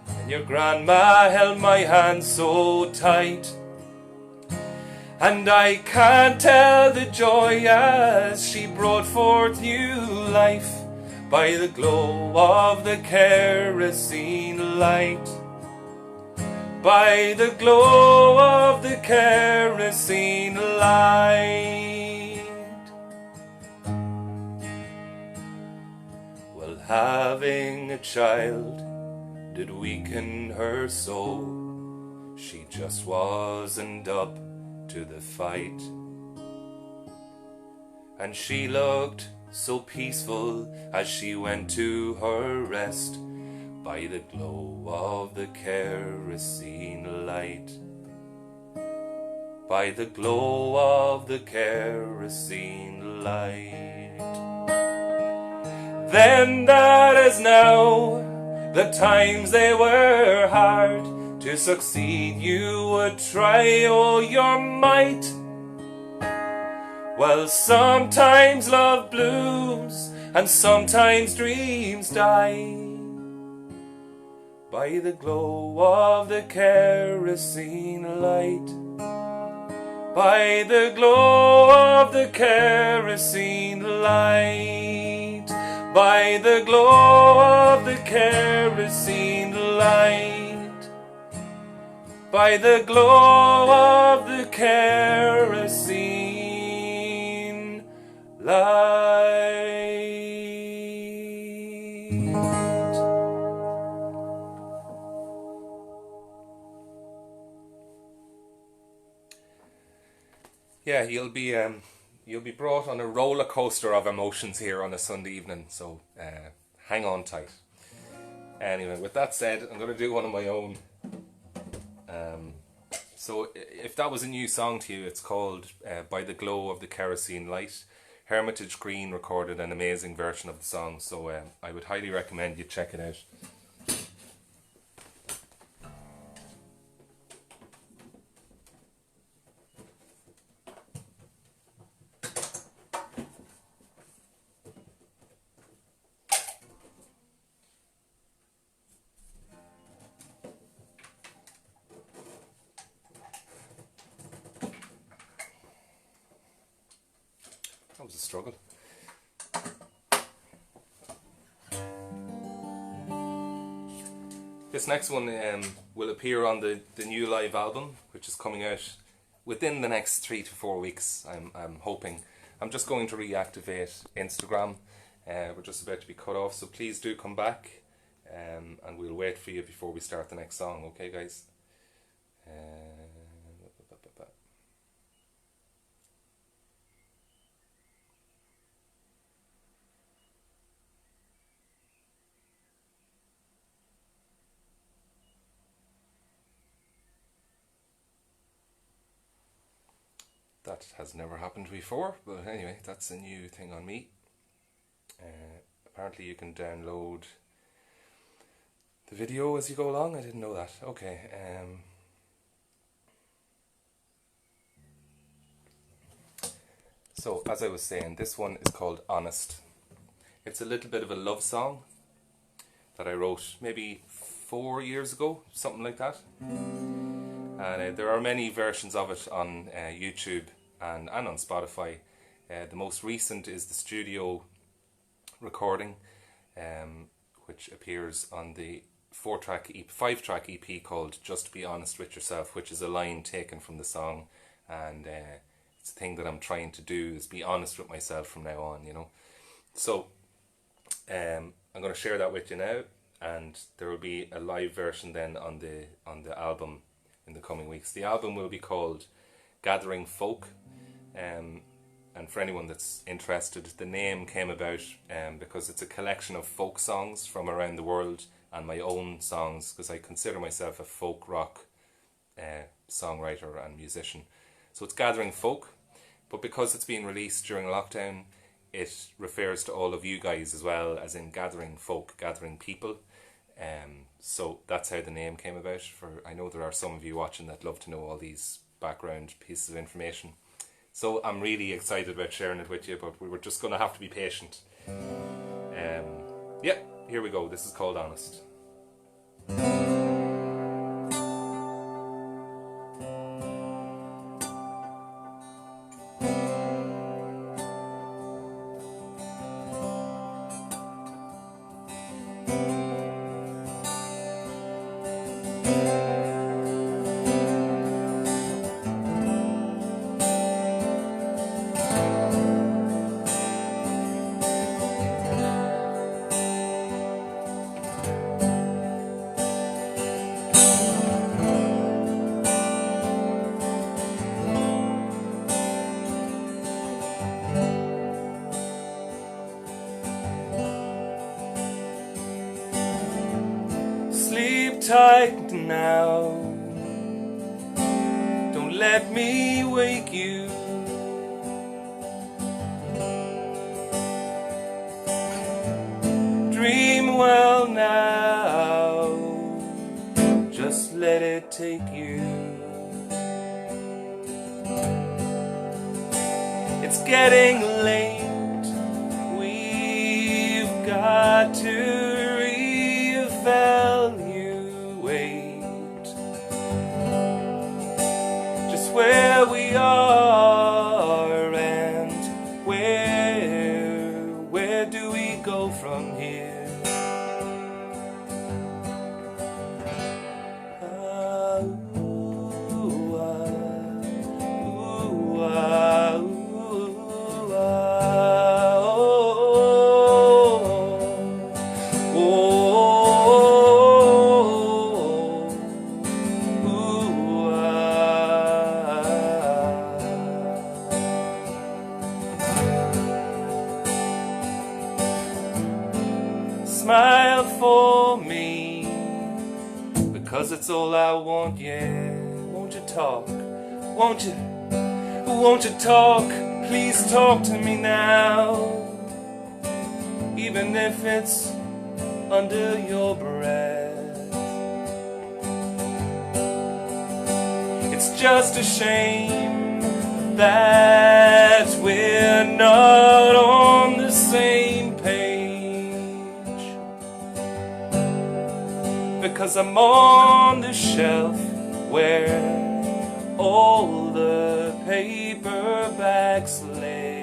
and your grandma held my hand so tight, and I can't tell the joy as she brought forth new life by the glow of the kerosene light, by the glow of the kerosene light. Well, having a child did weaken her soul. She just wasn't up to the fight, and she looked so peaceful as she went to her rest by the glow of the kerosene light, by the glow of the kerosene light. Then that as now, the times they were hard. To succeed you would try all your might. Well, sometimes love blooms and sometimes dreams die by the glow of the kerosene light, by the glow of the kerosene light, by the glow of the kerosene light, by the glow of the kerosene light. Yeah, you'll be brought on a roller coaster of emotions here on a Sunday evening, so hang on tight. Anyway, with that said, I'm going to do one of my own. So if that was a new song to you, it's called By the Glow of the Kerosene Light. Hermitage Green recorded an amazing version of the song, so I would highly recommend you check it out. That was a struggle. This next one will appear on the new live album, which is coming out within the next 3 to 4 weeks, I'm hoping. I'm just going to reactivate Instagram. We're just about to be cut off, so please do come back, and we'll wait for you before we start the next song, okay guys? That has never happened before, but anyway, that's a new thing on me. Apparently you can download the video as you go along. I didn't know that. Okay. So, as I was saying, this one is called Honest. It's a little bit of a love song that I wrote maybe 4 years ago, something like that. And there are many versions of it on YouTube and on Spotify. The most recent is the studio recording, which appears on the 5-track EP called Just Be Honest With Yourself, which is a line taken from the song, and it's a thing that I'm trying to do, is be honest with myself from now on, you know. So I'm going to share that with you now, and there will be a live version then on the album in the coming weeks. The album will be called Gathering Folk, and for anyone that's interested, the name came about because it's a collection of folk songs from around the world and my own songs, because I consider myself a folk rock songwriter and musician. So it's Gathering Folk, but because it's being released during lockdown, it refers to all of you guys as well, as in gathering folk, gathering people. So that's how the name came about. I know there are some of you watching that love to know all these background pieces of information. So I'm really excited about sharing it with you, but we were just going to have to be patient. Yeah, here we go. This is called Honest. Tight now, don't let me wake you. Dream well now, just let it take you. It's getting late, we've got to reevaluate where we are and where do we go from here? Smile for me, because it's all I want, yeah. Won't you talk? Won't you talk? Please talk to me now, even if it's under your breath. It's just a shame that we're not on the same page, because I'm on the shelf where all the paperbacks lay.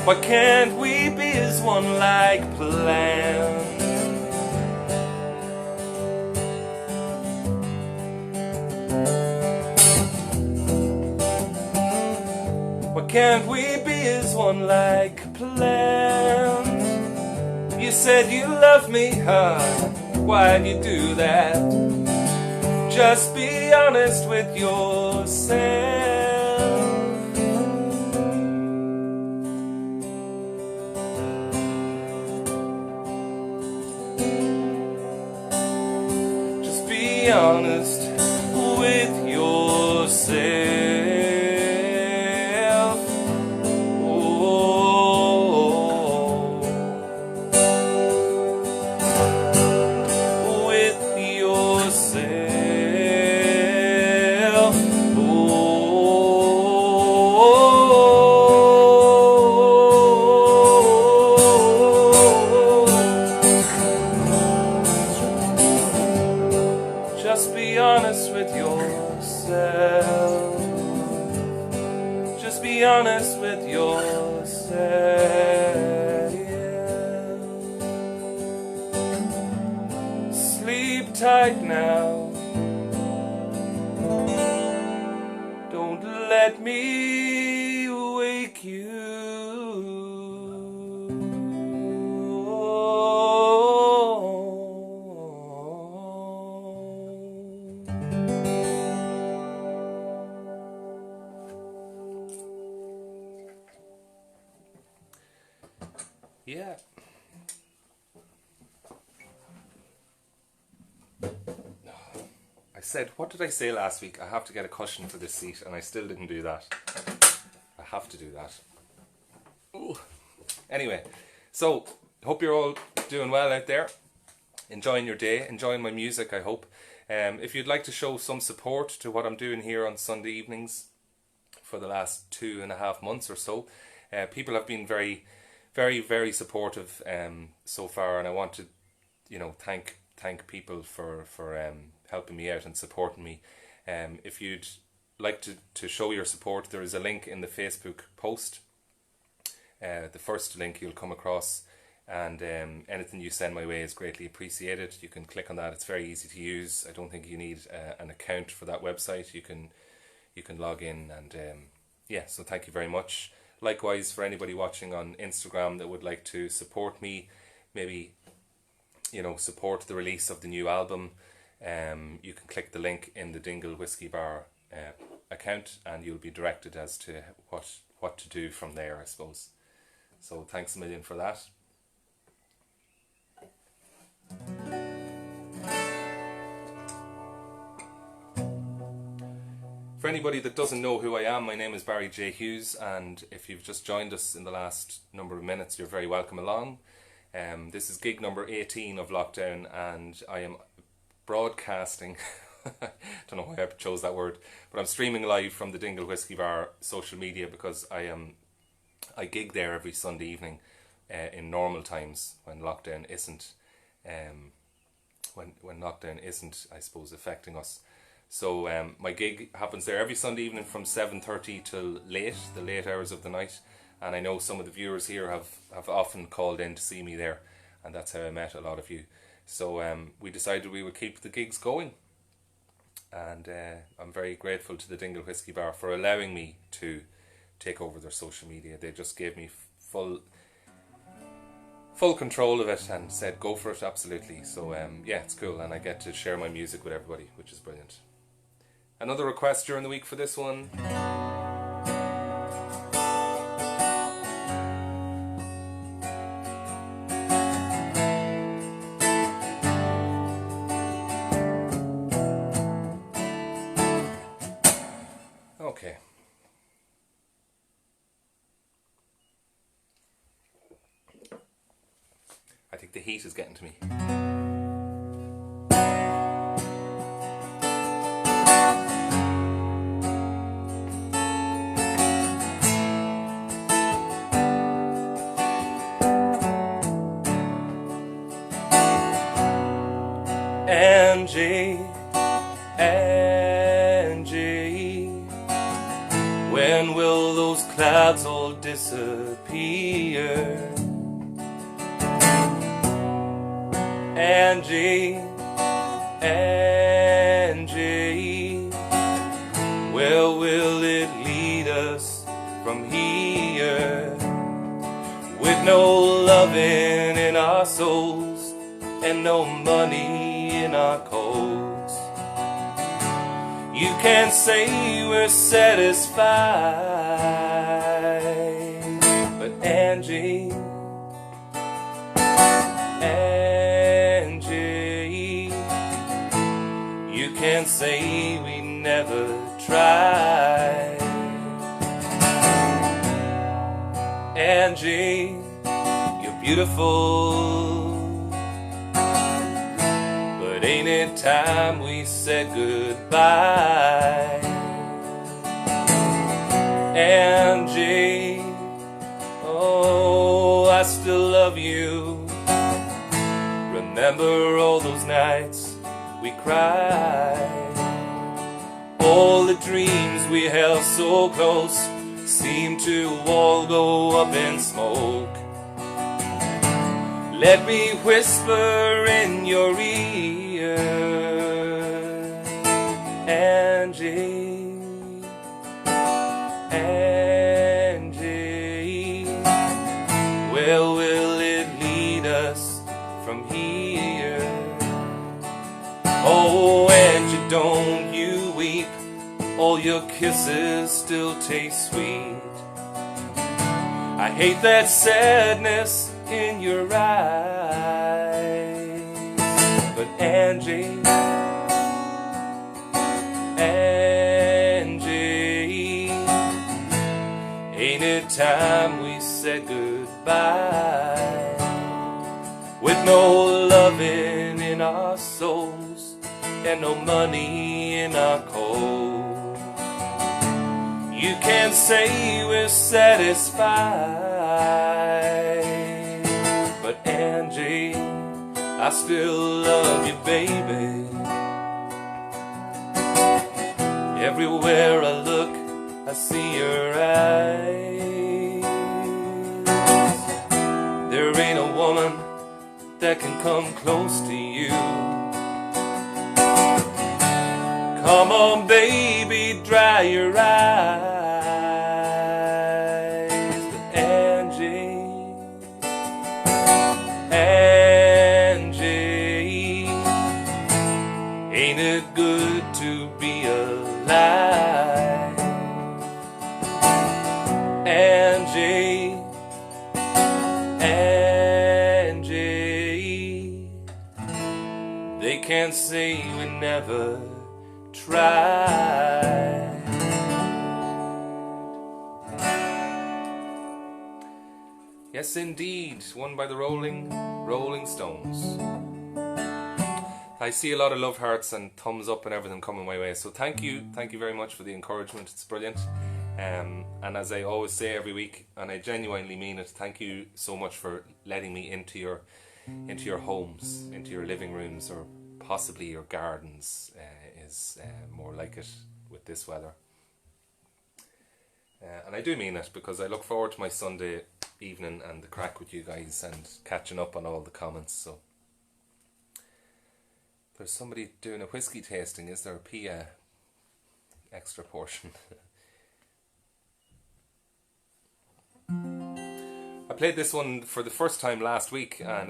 Why can't we be as one like planned? can't we be as one like planned? You said you love me, huh? Why'd you do that? Just be honest with yourself. Just be honest with yourself. Tight now, don't let me wake you. Yeah. I said, what did I say last week? I have to get a cushion for this seat, and I still didn't do that. I have to do that. Ooh. Anyway, so hope you're all doing well out there, enjoying your day, enjoying my music, I hope. If you'd like to show some support to what I'm doing here on Sunday evenings for the last 2.5 months or so, people have been very, very, very supportive so far, and I want to, thank people for helping me out and supporting me. If you'd like to show your support, there is a link in the Facebook post. The first link you'll come across, and anything you send my way is greatly appreciated. You can click on that. It's very easy to use. I don't think you need an account for that website. You can log in, and yeah, so thank you very much. Likewise, for anybody watching on Instagram that would like to support me, maybe support the release of the new album, you can click the link in the Dingle Whiskey Bar account, and you'll be directed as to what to do from there, I suppose. So thanks a million for that. For anybody that doesn't know who I am, my name is Barry J. Hughes, and if you've just joined us in the last number of minutes, you're very welcome along. This is gig number 18 of lockdown, and I am broadcasting, don't know why I chose that word, but I'm streaming live from the Dingle Whiskey Bar social media because I gig there every Sunday evening in normal times when lockdown isn't, when lockdown isn't, I suppose, affecting us. So my gig happens there every Sunday evening from 7:30 till the late hours of the night. And I know some of the viewers here have often called in to see me there, and that's how I met a lot of you. So we decided we would keep the gigs going, and I'm very grateful to the Dingle Whiskey Bar for allowing me to take over their social media. They just gave me full control of it and said go for it, absolutely. So yeah, it's cool, and I get to share my music with everybody, which is brilliant. Another request during the week for this one. Okay. I think the heat is getting to me. Angie, Angie, when will those clouds all disappear? Angie, Angie, where will it lead us from here? no loving in our souls and no money in our coats. You can't say we're satisfied, but Angie, you can't say we never tried. Angie, you're beautiful, but ain't it time we said goodbye? Angie, oh, I still love you. Remember all those nights we cried, all the dreams we held so close seem to all go up in smoke. Let me whisper in your ear, Angie, Angie, where will it lead us from here? Oh, Angie, don't you weep, all your kisses still taste sweet. I hate that sadness in your eyes, but Angie, Angie, ain't it time we said goodbye? With no loving in our souls and no money in our coat. You can't say we're satisfied, but Angie, I still love you, baby. Everywhere I look, I see your eyes. There ain't a woman that can come close to you. Come on, baby, dry your eyes. But Angie, Angie, ain't it good to be alive? Angie, Angie, they can't say we never tried. Yes, indeed, one by the Rolling Stones. I see a lot of love hearts and thumbs up and everything coming my way, so thank you very much for the encouragement. It's brilliant. And as I always say every week, and I genuinely mean it, thank you so much for letting me into your homes, into your living rooms, or possibly your gardens. Is more like it with this weather. And I do mean it, because I look forward to my Sunday evening and the crack with you guys and catching up on all the comments. So there's somebody doing a whiskey tasting. Is there a Pia extra portion? I played this one for the first time last week, and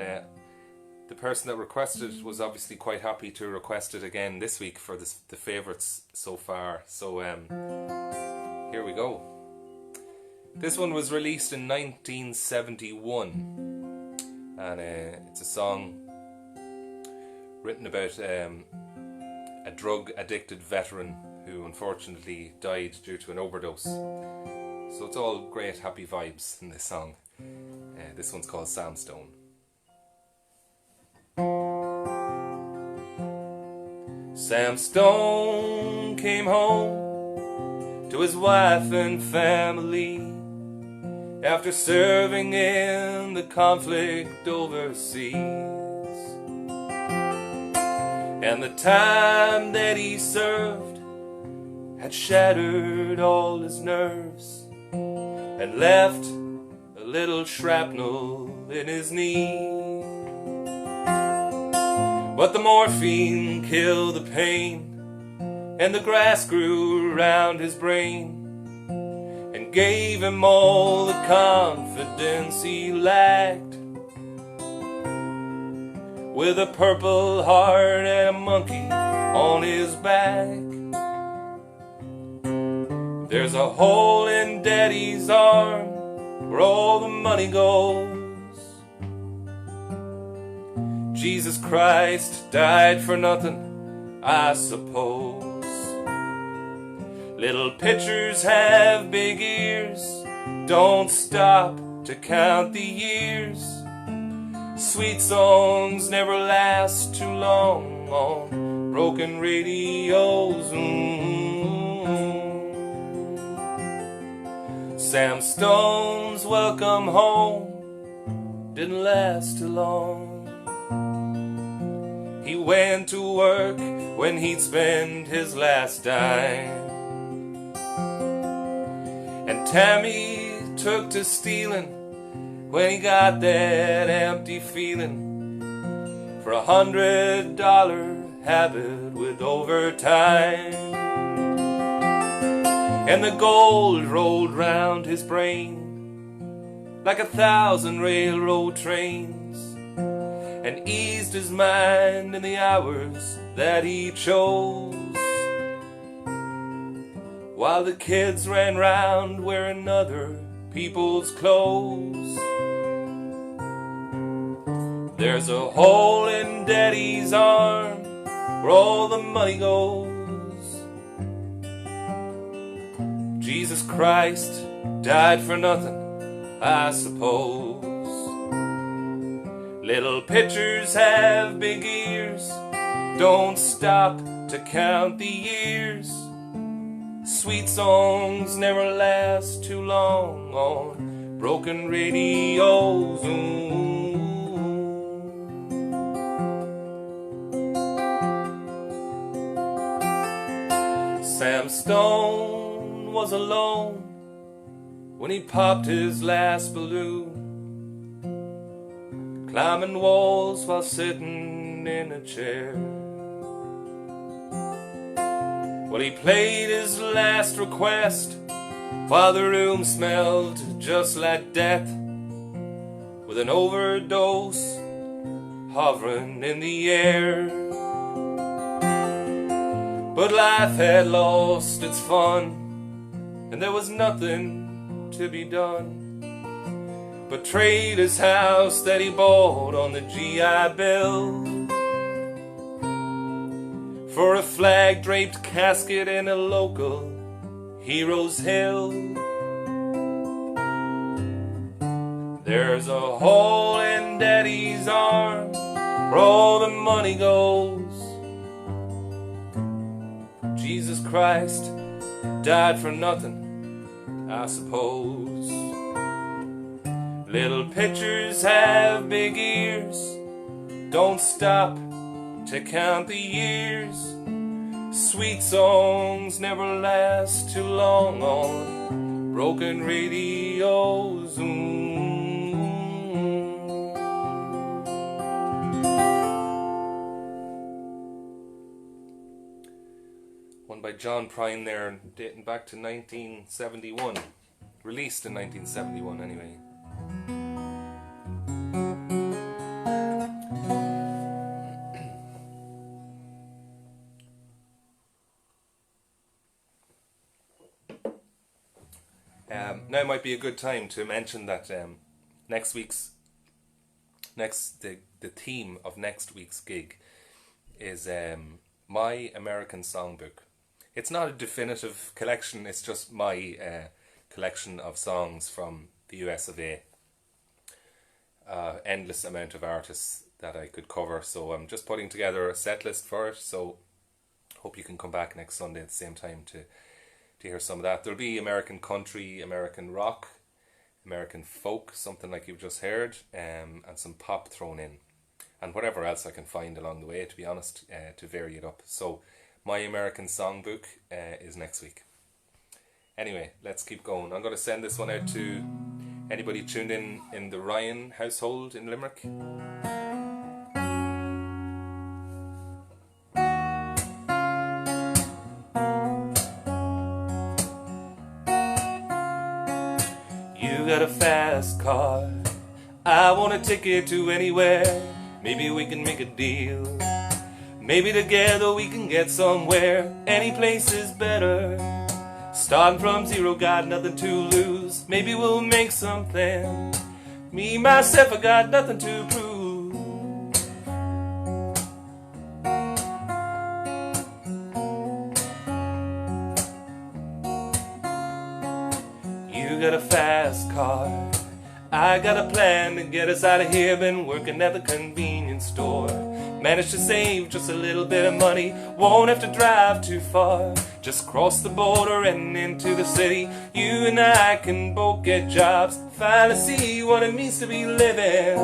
the person that requested was obviously quite happy to request it again this week for the favourites so far. So here we go. This one was released in 1971, and it's a song written about a drug addicted veteran who unfortunately died due to an overdose. So it's all great happy vibes in this song. This one's called Sam Stone. Sam Stone came home to his wife and family after serving in the conflict overseas. And the time that he served had shattered all his nerves and left a little shrapnel in his knee. But the morphine killed the pain, and the grass grew around his brain and it gave him all the confidence he lacked. With a purple heart and a monkey on his back. There's a hole in Daddy's arm where all the money goes. Jesus Christ died for nothing, I suppose. Little pitchers have big ears, don't stop to count the years. Sweet songs never last too long on broken radios. Sam Stone's Welcome Home didn't last too long. He went to work when he'd spend his last dime. And Tammy took to stealing when he got that empty feeling for $100 habit with overtime. And the gold rolled round his brain like 1,000 railroad trains, and eased his mind in the hours that he chose, while the kids ran round wearing other people's clothes. There's a hole in Daddy's arm where all the money goes. Jesus Christ died for nothing, I suppose. Little pitchers have big ears, don't stop to count the years. Sweet songs never last too long on broken radios. Sam Stone was alone when he popped his last balloon, climbing walls while sitting in a chair. Well, he played his last request while the room smelled just like death, with an overdose hovering in the air. But life had lost its fun, and there was nothing to be done but trade his house that he bought on the GI Bill for a flag-draped casket in a local hero's hill. There's a hole in Daddy's arm where all the money goes. Jesus Christ died for nothing, I suppose. Little pitchers have big ears, don't stop to count the years. Sweet songs never last too long on broken radios. One by John Prine there, dating back to 1971. Released in 1971 anyway. Now might be a good time to mention that the theme of next week's gig is my American Songbook. It's not a definitive collection, it's just my collection of songs from the US of A. Endless amount of artists that I could cover, so I'm just putting together a set list for it, so hope you can come back next Sunday at the same time to hear some of that. There'll be American country, American rock, American folk, something like you've just heard, and some pop thrown in, and whatever else I can find along the way, to be honest, to vary it up. So my American Songbook is next week. Anyway, let's keep going. I'm going to send this one out to anybody tuned in the Ryan household in Limerick. I want a ticket to anywhere. Maybe we can make a deal. Maybe together we can get somewhere. Any place is better. Starting from zero, got nothing to lose. Maybe we'll make something. Me, myself, I got nothing to prove. You got a fast car. I got a plan to get us out of here. Been working at the convenience store. Managed to save just a little bit of money. Won't have to drive too far. Just cross the border and into the city. You and I can both get jobs. Finally see what it means to be living.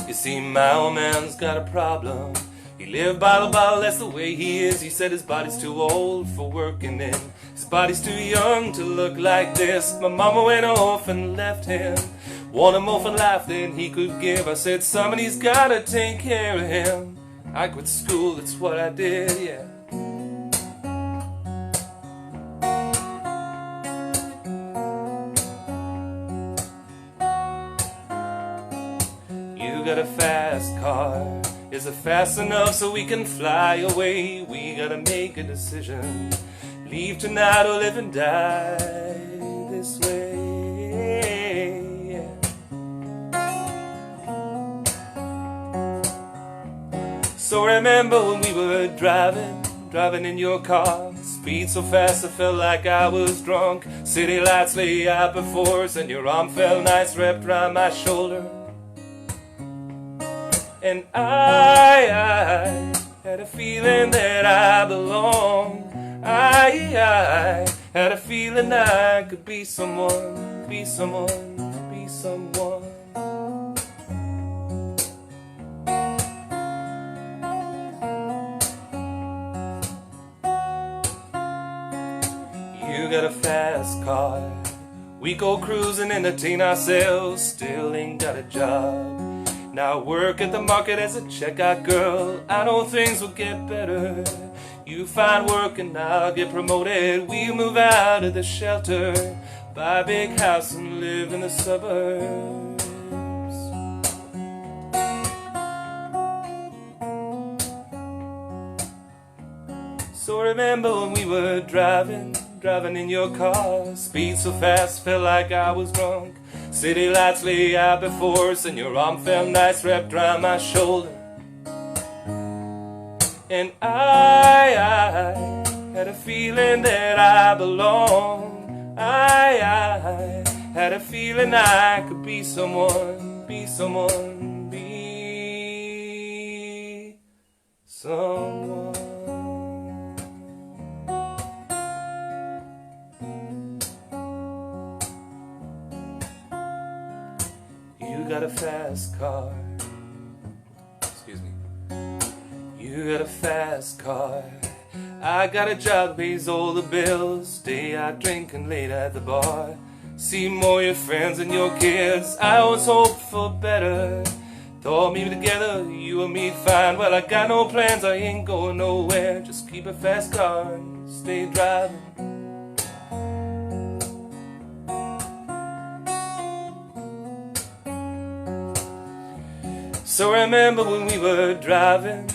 You see, my old man's got a problem. He lived bottle bottle, that's the way he is. He said his body's too old for working in. His body's too young to look like this. My mama went off and left him. Wanted more for life than he could give. I said, somebody's gotta take care of him. I quit school, that's what I did, yeah. You got a fast car. Is it fast enough so we can fly away? We gotta make a decision. Leave tonight or live and die this way. Yeah. So remember when we were driving in your car. Speed so fast I felt like I was drunk. City lights lay out before us and your arm felt nice wrapped around my shoulder. And I had a feeling that I belong. I had a feeling I could be someone, be someone, be someone. You got a fast car. We go cruising, entertain ourselves. Still ain't got a job. Now I work at the market as a checkout girl. I know things will get better. You find work and I'll get promoted. We move out of the shelter, buy a big house and live in the suburbs. So remember when we were driving in your car. Speed so fast, felt like I was drunk. City lights lay out before us and your arm felt nice wrapped around my shoulder. And I had a feeling that I belong. I had a feeling I could be someone, be someone, be someone. You got a fast car. Excuse me. You got a fast car. I got a job that pays all the bills. Stay out drinking late at the bar. See more your friends and your kids. I always hope for better. Thought maybe together you and me'd find. Well, I got no plans, I ain't going nowhere. Just keep a fast car and stay driving. So remember when we were driving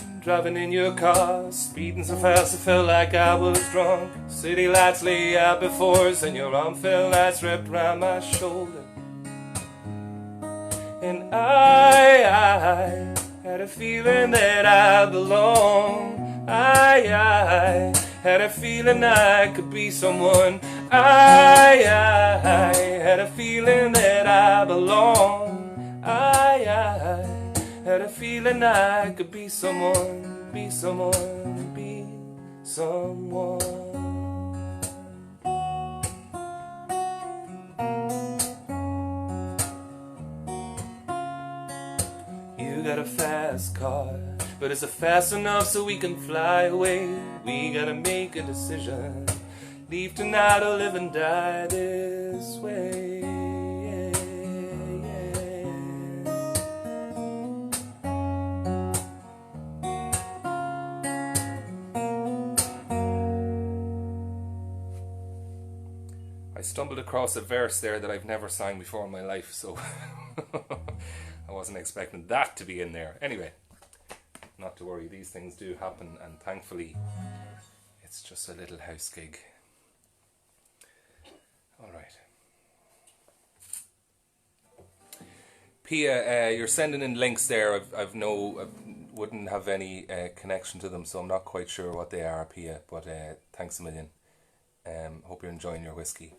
in your car. Speeding so fast I felt like I was drunk. City lights lay out before us and your arm felt nice wrapped around my shoulder. And I had a feeling that I belong. I had a feeling I could be someone. I had a feeling that I belong. I had a feeling I could be someone, be someone, be someone. You got a fast car, but is it fast enough so we can fly away? We gotta make a decision. Leave tonight or live and die this way. stumbled across a verse there that I've never sang before in my life, so I wasn't expecting that to be in there. Anyway, not to worry, these things do happen, and thankfully it's just a little house gig. Alright. Pia, you're sending in links there. I wouldn't have any connection to them, so I'm not quite sure what they are, Pia, but thanks a million. Hope you're enjoying your whiskey.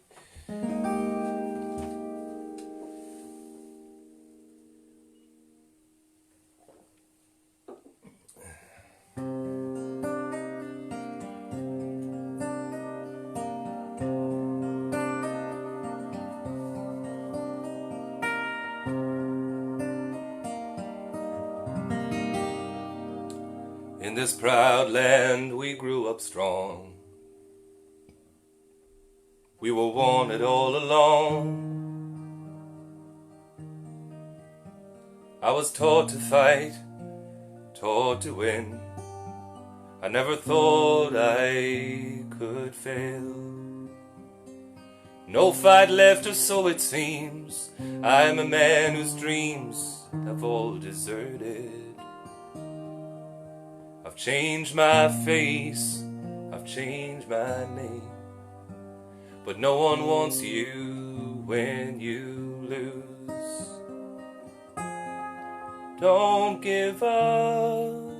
In this proud land we grew up strong. We were wanted all along. I was taught to fight, taught to win. I never thought I could fail. No fight left, or so it seems. I'm a man whose dreams have all deserted. I've changed my face, I've changed my name, but no one wants you when you lose. Don't give up,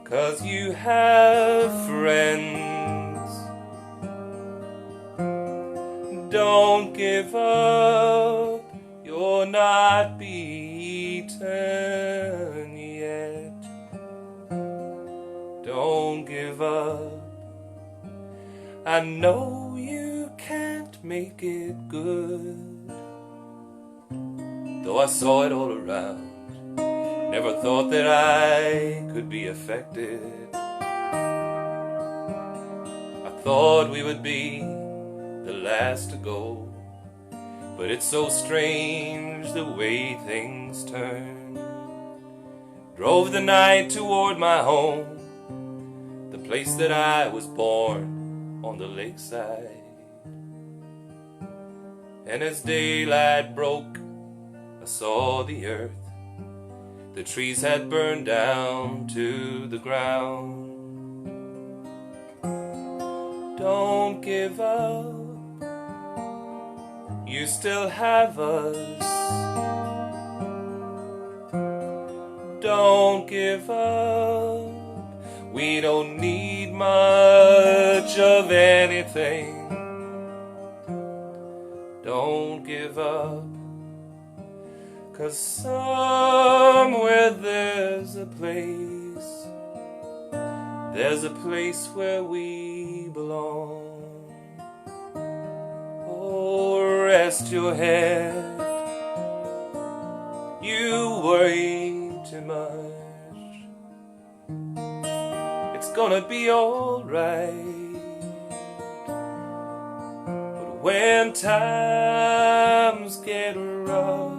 'cause you have friends. Don't give up, you're not beaten yet. Don't give up. I know you can't make it good, though I saw it all around. Never thought that I could be affected. I thought we would be the last to go, but it's so strange the way things turn. Drove the night toward my home, the place that I was born, on the lakeside. And as daylight broke, I saw the earth. The trees had burned down to the ground. Don't give up, you still have us. Don't give up, we don't need much of anything. Don't give up, 'cause somewhere there's a place where we belong. Oh, rest your head, you worry too much. It's gonna be alright. But when times get rough,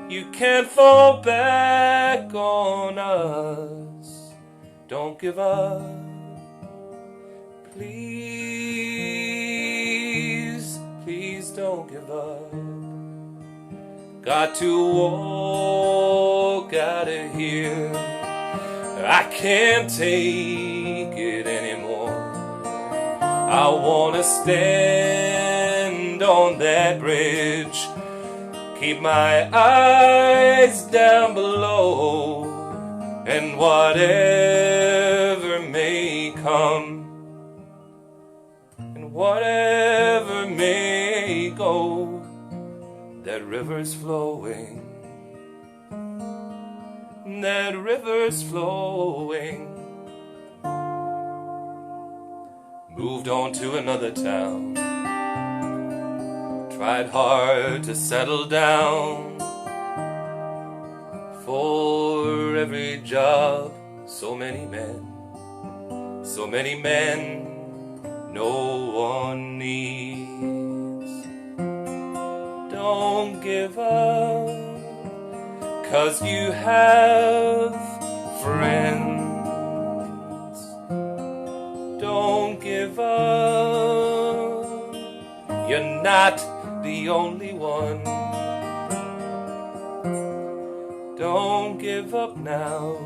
you can't fall back on us. Don't give up, please, please don't give up. Got to walk out of here, I can't take it anymore. I wanna stand on that bridge, keep my eyes down below, and whatever may come, and whatever may go, that river's flowing, that river's flowing. Moved on to another town, tried hard to settle down. For every job, so many men, no one needs. Don't give up, 'cause you have friends. Don't give up, you you're not the only one. Don't give up now.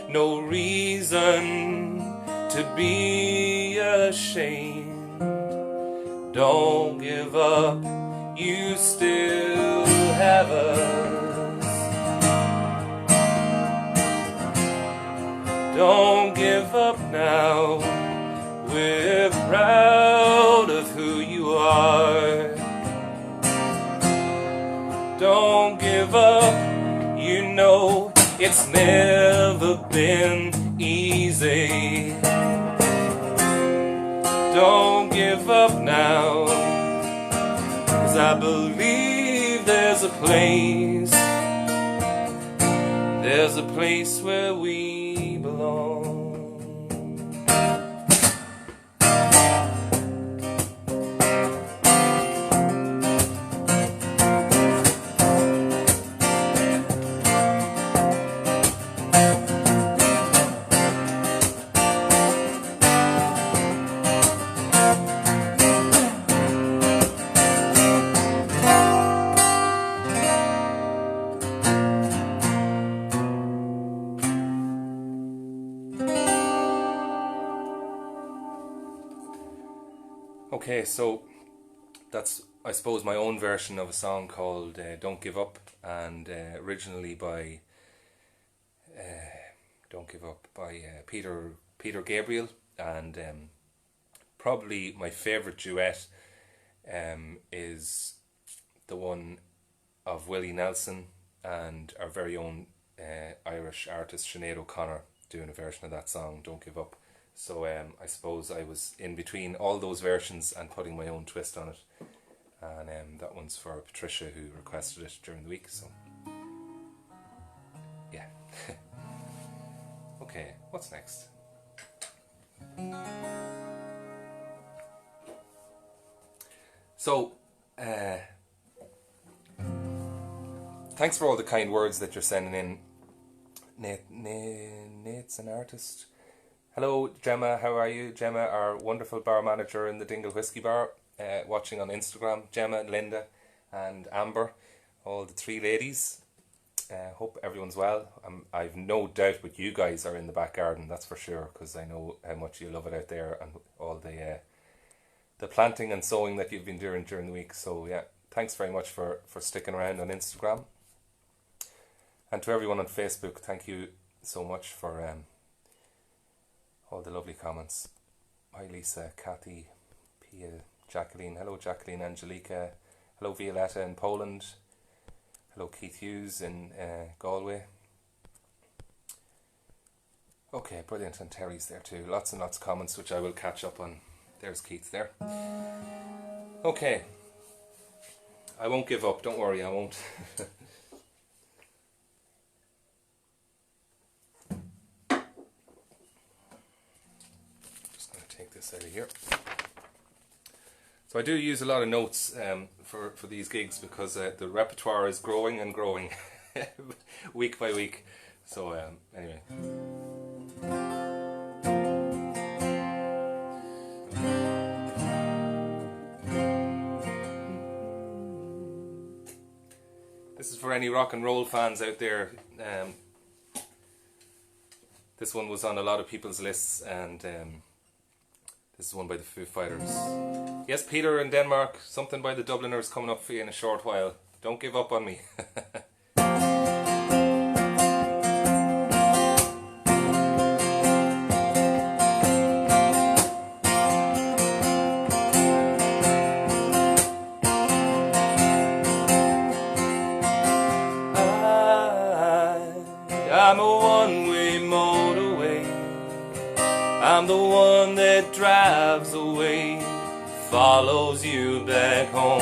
No reason to be ashamed. Don't give up. You still have us. Don't give up now. We're proud of who you are. Don't give up. You know it's never been easy. Don't give up now, 'cause I believe there's a place where we belong. Okay, so that's, I suppose, my own version of a song called Don't Give Up, and originally by Don't Give Up by Peter Gabriel, and probably my favourite duet is the one of Willie Nelson and our very own Irish artist Sinead O'Connor doing a version of that song, Don't Give Up. So I suppose I was in between all those versions and putting my own twist on it. And that one's for Patricia, who requested it during the week. So yeah. Okay, what's next? So thanks for all the kind words that you're sending in. Nate's an artist. Hello Gemma, how are you? Gemma, our wonderful bar manager in the Dingle Whiskey Bar, watching on Instagram. Gemma, Linda and Amber, all the three ladies. Hope everyone's well. I've no doubt but you guys are in the back garden, that's for sure, because I know how much you love it out there and all the planting and sowing that you've been doing during the week. So yeah, thanks very much for sticking around on Instagram. And to everyone on Facebook, thank you so much for all the lovely comments. Hi Lisa, Kathy, Pia, Jacqueline. Hello Jacqueline, Angelica. Hello Violetta in Poland. Hello Keith Hughes in Galway. Okay, brilliant. And Terry's there too. Lots and lots of comments which I will catch up on. There's Keith there. Okay. I won't give up, don't worry, I won't. Out of here. So I do use a lot of notes for these gigs because the repertoire is growing and growing week by week. So anyway. This is for any rock and roll fans out there. This one was on a lot of people's lists, and this is one by the Foo Fighters. Yes, Peter in Denmark, something by the Dubliners coming up for you in a short while. Don't give up on me. I'm a one-way motorway. I'm the one that drives away, follows you back home.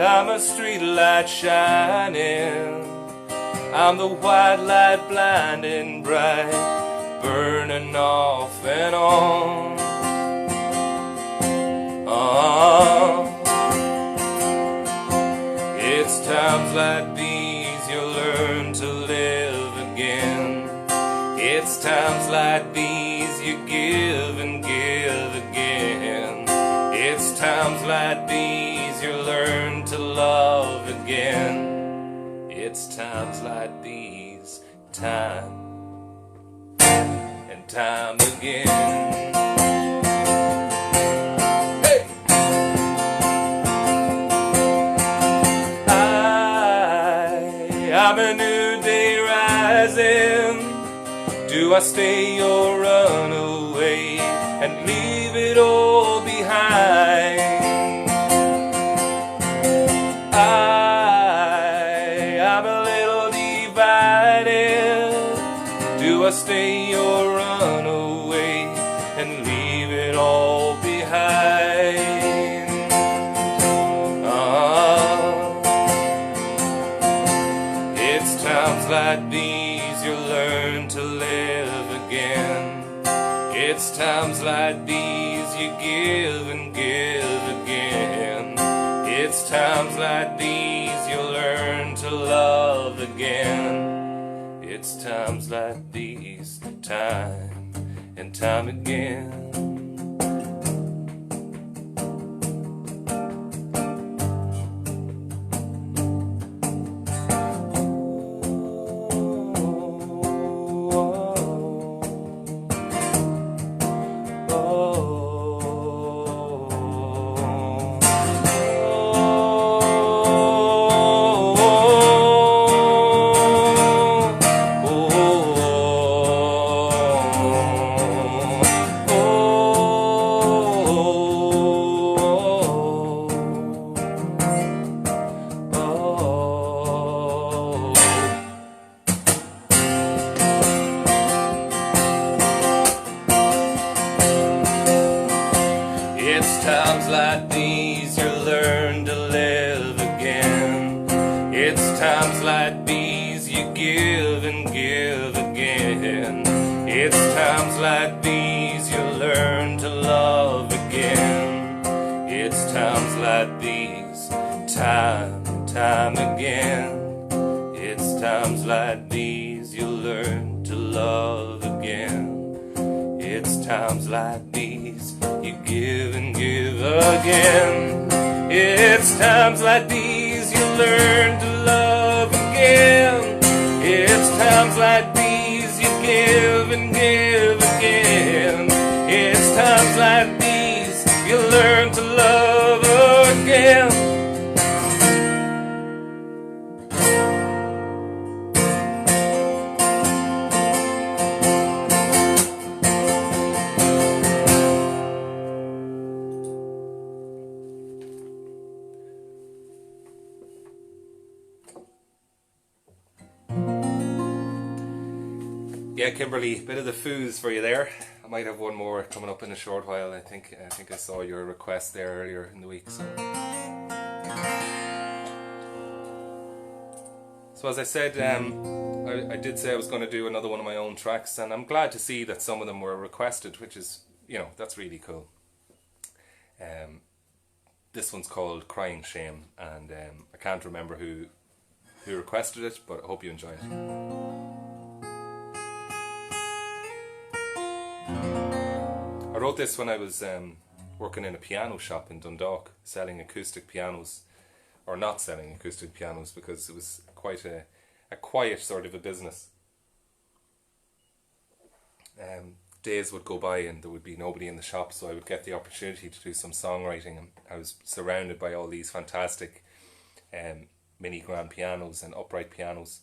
I'm a street light shining. I'm the white light blinding bright, burning off and on. It's times like these you learn to live again. It's times like these you give and give again. It's times like these you learn to love again. It's times like these, time and time again. Hey! I'm a new day rising. Do I stay or run away and leave it all behind? I'm a little divided. Do I stay or run away and leave it all behind? It's times like these you learn to live again. It's times like these you give and give again. It's times like these you learn to love again. It's times like these, time and time again. Yeah, Kimberly, bit of the Foos for you there. I might have one more coming up in a short while. I think I saw your request there earlier in the week. So as I said, I did say I was going to do another one of my own tracks, and I'm glad to see that some of them were requested, which is, you know, that's really cool. This one's called Crying Shame, and I can't remember who requested it, but I hope you enjoy it. I wrote this when I was working in a piano shop in Dundalk, selling acoustic pianos, or not selling acoustic pianos, because it was quite a quiet sort of a business. Days would go by and there would be nobody in the shop, so I would get the opportunity to do some songwriting, and I was surrounded by all these fantastic mini grand pianos and upright pianos.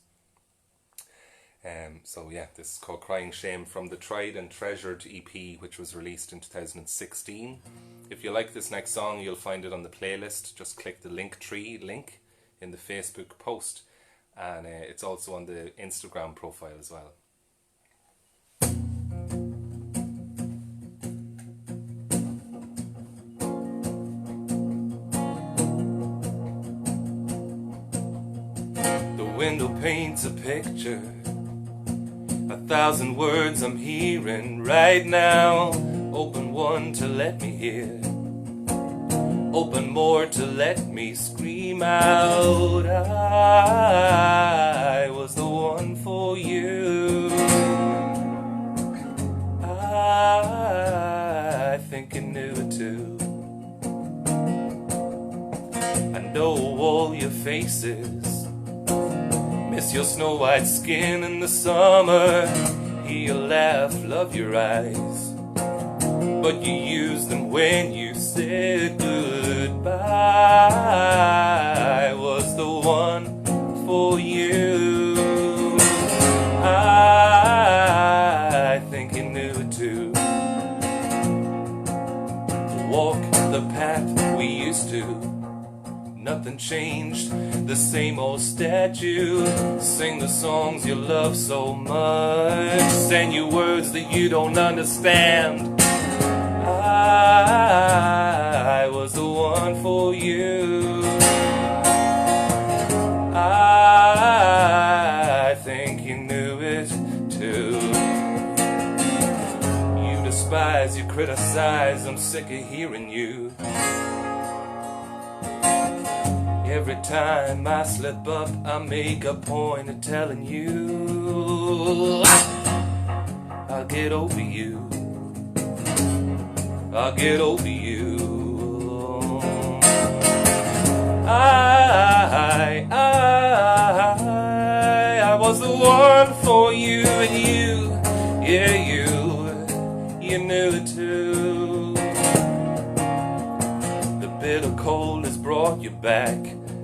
So yeah, this is called Crying Shame from the Tried and Treasured EP, which was released in 2016. If you like this next song, you'll find it on the playlist. Just click the Linktree link in the Facebook post, and it's also on the Instagram profile as well. The window paints a picture, 1,000 words I'm hearing right now. Open one to let me hear, open more to let me scream out. I was the one for you. I think you knew it too. I know all your faces, miss your snow white skin in the summer, hear your laugh, love your eyes, but you used them when you said goodbye. I was the one for you. I think you knew it too. Walk the path we used to, nothing changed, the same old statue. Sing the songs you love so much, send you words that you don't understand. I was the one for you. I think you knew it too. You despise, you criticize, I'm sick of hearing you. Every time I slip up, I make a point of telling you I'll get over you. I'll get over you. I was the one for you, and you, yeah, you knew it too. The bitter cold has brought you back,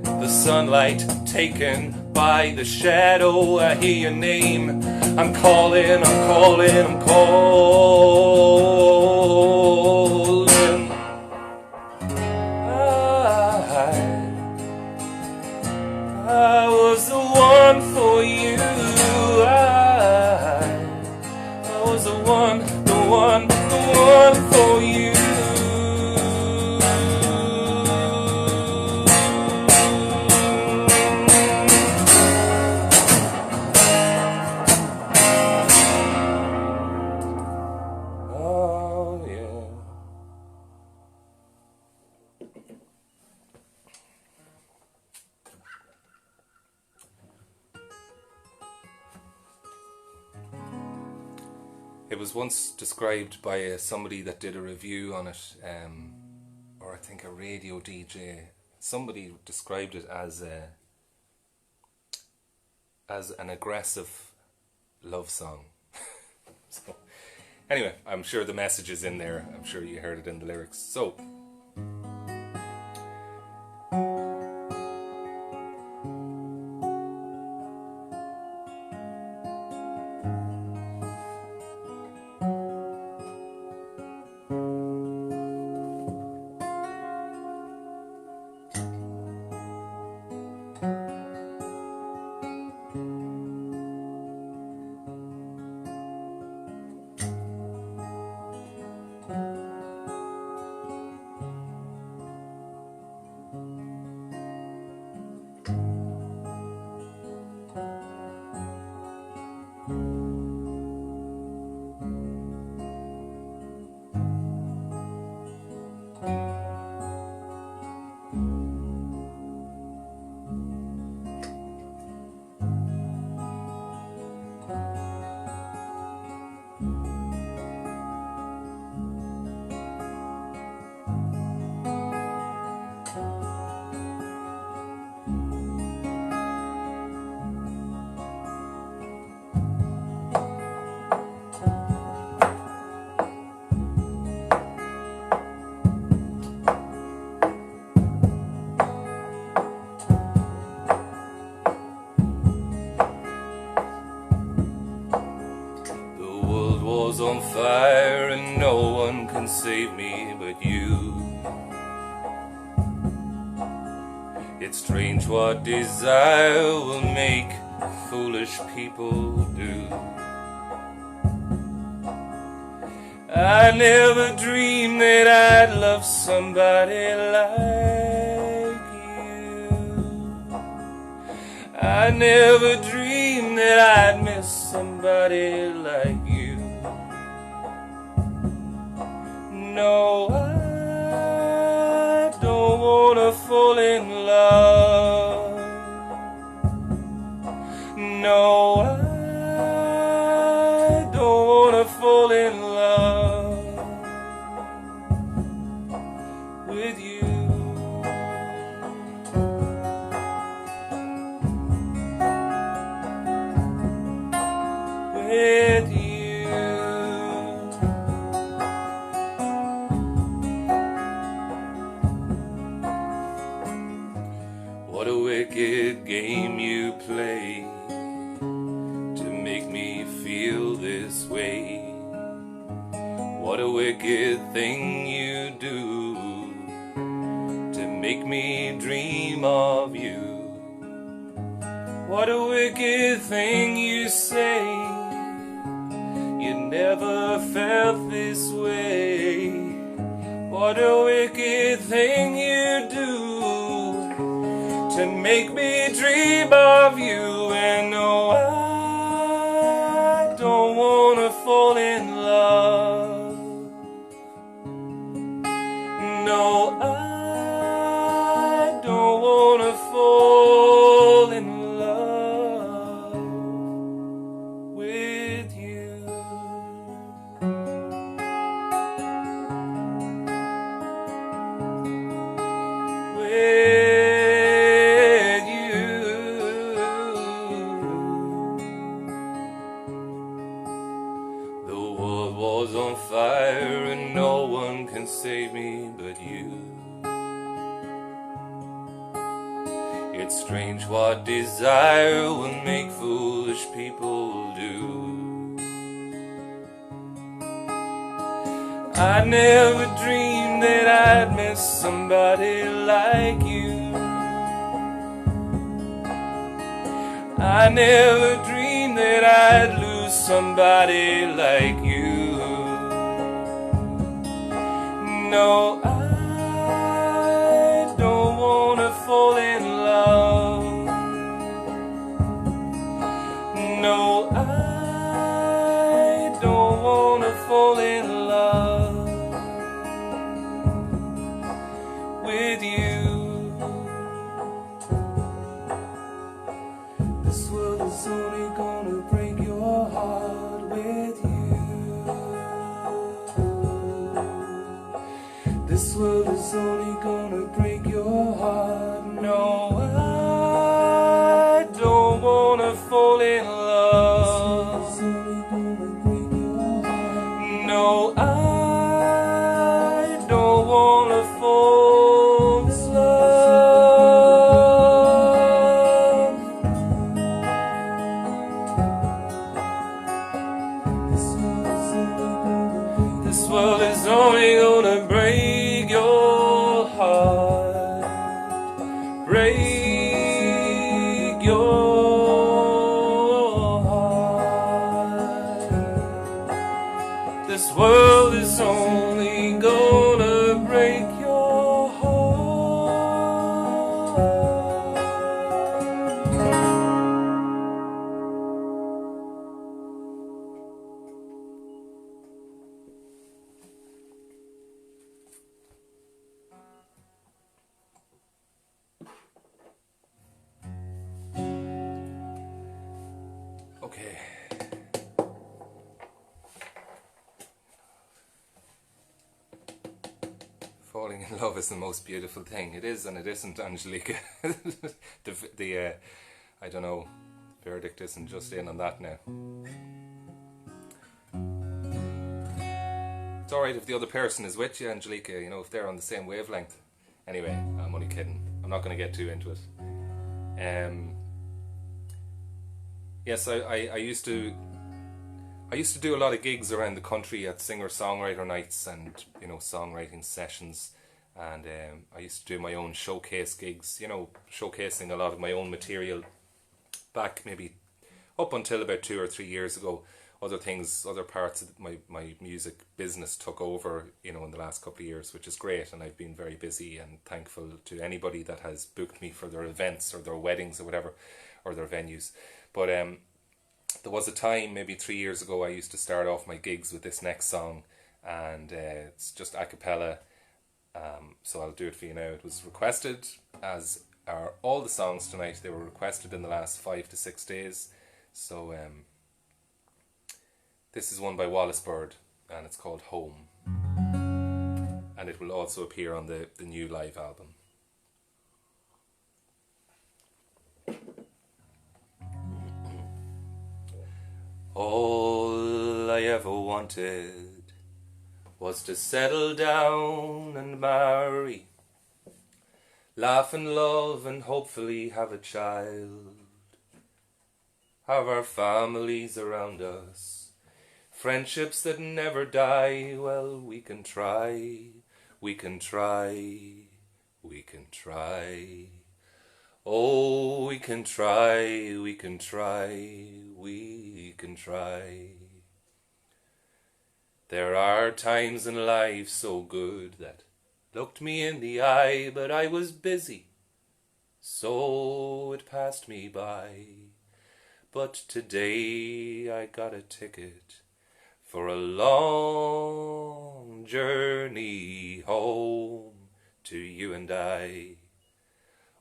the sunlight taken by the shadow. I hear your name, I'm calling, I'm calling, I'm calling. I was the one for you. I was the one for you. Oh, yeah. It was once described by somebody that did a review on it, or I think a radio DJ. Somebody described it as an aggressive love song. So, anyway, I'm sure the message is in there. I'm sure you heard it in the lyrics. So. On fire and no one can save me but you. It's strange what desire will make foolish people do. I never dreamed that I'd love somebody like you. I never dreamed that I'd miss somebody like you. No, I don't wanna fall in love. No, I don't wanna fall in love. with you. What a wicked game you play to make me feel this way. What a wicked thing you do to make me dream of you. What a wicked thing you say. You never felt this way. What a wicked thing you do to make me dream of you. And no, I don't wanna fall in love. No, I don't wanna fall in love with you. With you. The world was on fire and no one can save me but you. It's strange what desire will make foolish people do. I never dreamed that I'd miss somebody like you. I never dreamed that I'd lose somebody like you. No, I don't wanna fall in love. No, I don't wanna fall in love with you. This world is only gonna break your heart with you. This world is only gonna break your heart. No, I don't wanna fall in love. This world is only gonna break your heart. No, I don't wanna fall in love. This world is only gonna break your heart. Break your heart. This world is only gonna break your heart. Okay. Falling in love is the most beautiful thing. It is and it isn't, Angelica. I don't know, verdict isn't just in on that now. It's alright if the other person is with you, Angelica, you know, if they're on the same wavelength. Anyway, I'm only kidding. I'm not going to get too into it. Yes, I used to do a lot of gigs around the country at singer-songwriter nights and, you know, songwriting sessions, and I used to do my own showcase gigs, you know, showcasing a lot of my own material back maybe up until about 2 or 3 years ago. Other parts of my music business took over, you know, in the last couple of years, which is great, and I've been very busy and thankful to anybody that has booked me for their events or their weddings or whatever, or their venues. But there was a time, maybe 3 years ago, I used to start off my gigs with this next song, and it's just a cappella, so I'll do it for you now. It was requested, as are all the songs tonight. They were requested in the last 5 to 6 days, so this is one by Wallis Bird, and it's called Home, and it will also appear on the new live album. Oh, I ever wanted was to settle down and marry, laugh and love and hopefully have a child. Have our families around us, friendships that never die. Well, we can try, we can try, we can try. Oh, we can try, we can try, we can try. There are times in life so good that looked me in the eye, but I was busy, so it passed me by. But today I got a ticket for a long journey home to you and I.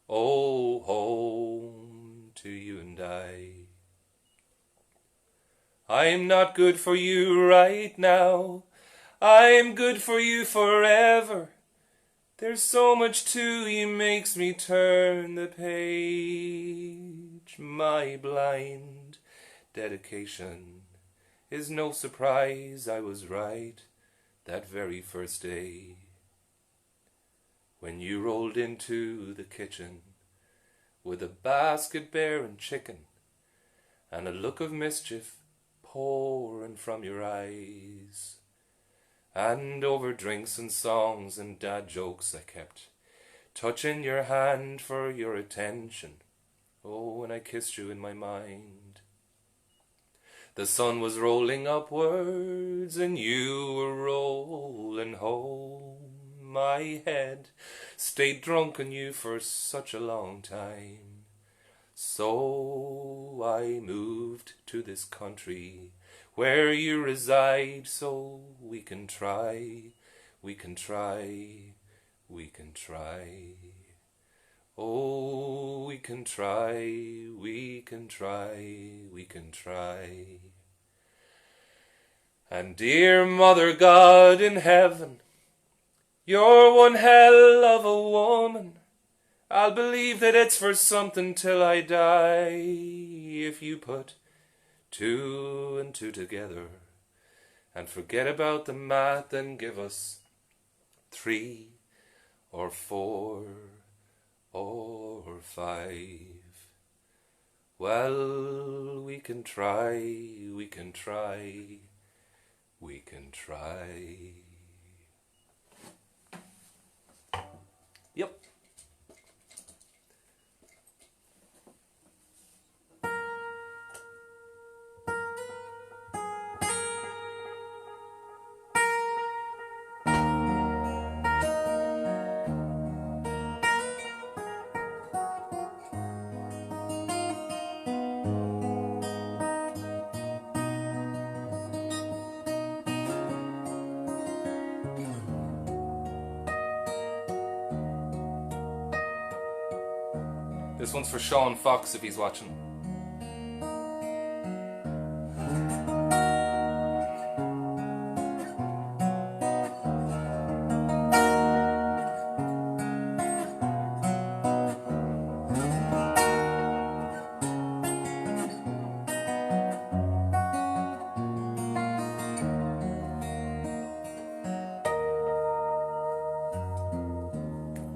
Oh, home to you and I. I'm not good for you right now. I'm good for you forever. There's so much to you makes me turn the page. My blind dedication is no surprise. I was right that very first day. When you rolled into the kitchen with a basket bearing chicken and a look of mischief pouring from your eyes, and over drinks and songs and dad jokes I kept touching your hand for your attention. Oh, and I kissed you in my mind. The sun was rolling upwards and you were rolling home. My head stayed drunk on you for such a long time. So I moved to this country where you reside, so we can try, we can try, we can try. Oh, we can try, we can try, we can try. And dear Mother God in heaven, you're one hell of a woman. I'll believe that it's for something till I die. If you put 2 and 2 together and forget about the math and give us 3 or 4 or 5. Well, we can try, we can try, we can try. Yep. This one's for Sean Fox if he's watching.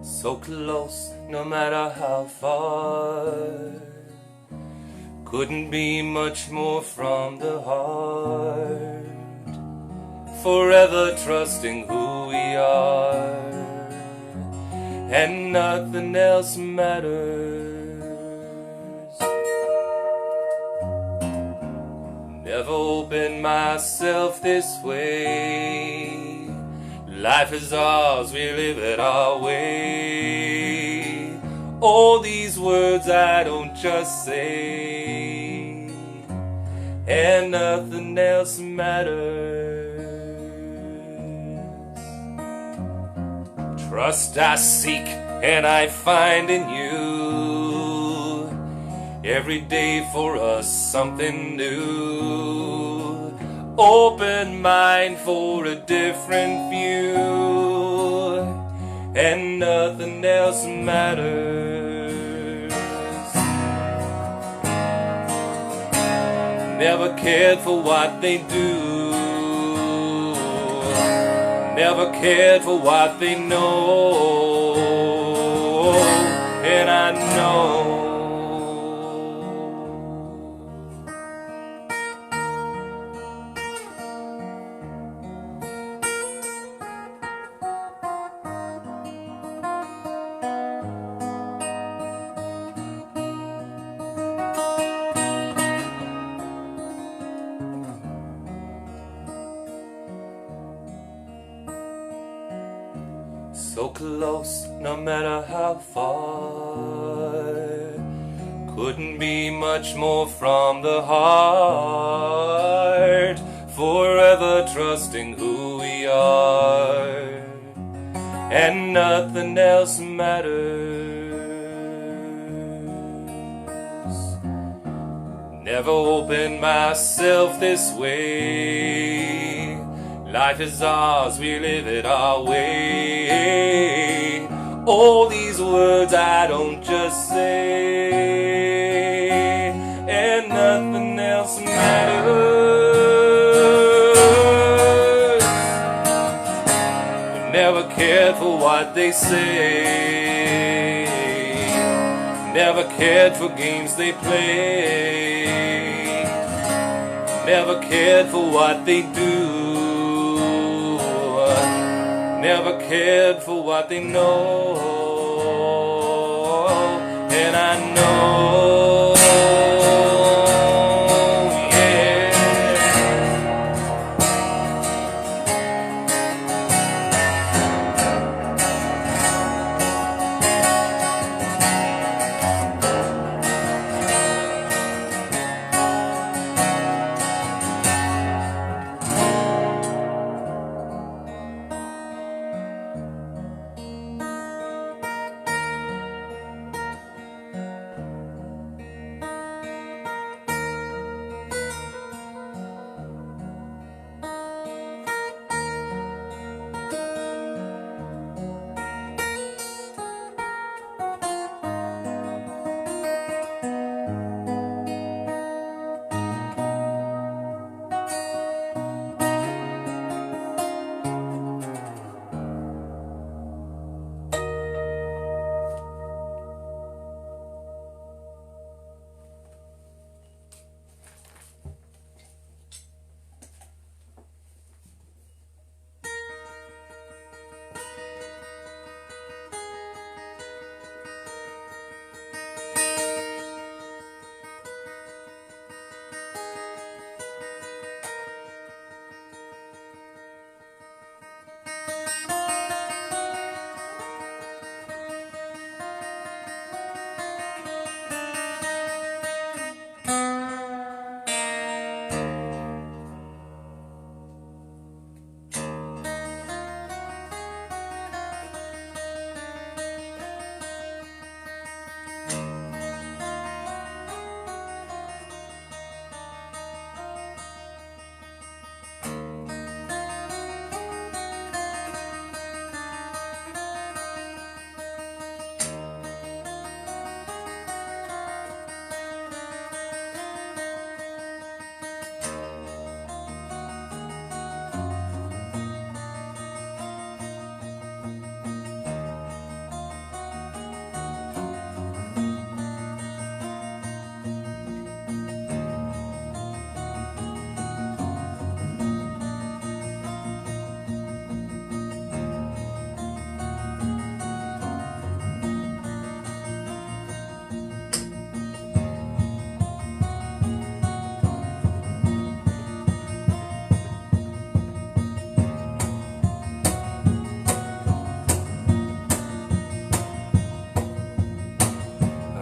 So close, no matter how far. Couldn't be much more from the heart. Forever trusting who we are, and nothing else matters. Never opened myself this way. Life is ours, we live it our way. All these words I don't just say, and nothing else matters. Trust I seek and I find in you. Every day for us something new. Open mind for a different view, and nothing else matters. never cared for what they do, never cared for what they know, and I know so close, no matter how far. Couldn't be much more from the heart. Forever trusting who we are, and nothing else matters. Never opened myself this way. Life is ours, we live it our way. All these words I don't just say, and nothing else matters. We never cared for what they say, never cared for games they play, never cared for what they do, never cared for what they know, and I know, yeah.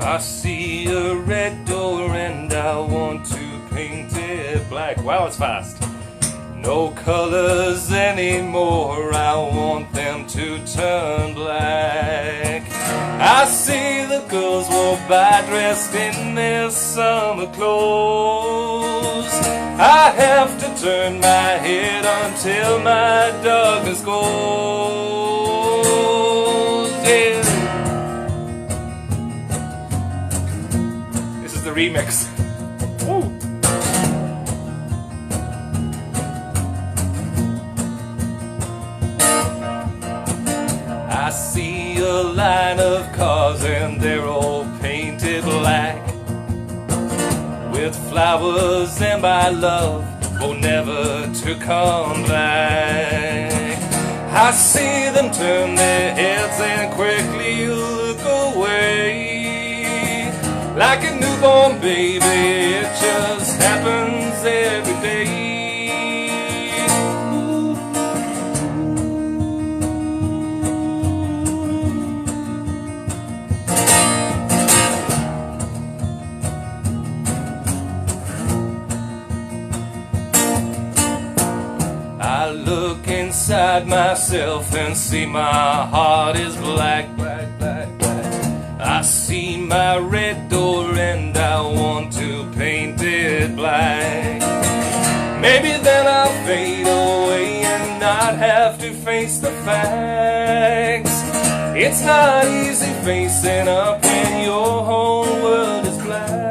I see a red door and I want to paint it black. Wow, it's fast. No colors anymore, I want them to turn black. I see the girls walk by dressed in their summer clothes. I have to turn my head until my darkness goes. Yeah. This is the remix. Woo. and they're all painted black, with flowers and my love, oh never to come back. I see them turn their heads and quickly look away, like a newborn baby, it just happens every day. I look inside myself and see my heart is black, black, black, black. I see my red door and I want to paint it black. Maybe then I'll fade away and not have to face the facts. It's not easy facing up when your whole world is black.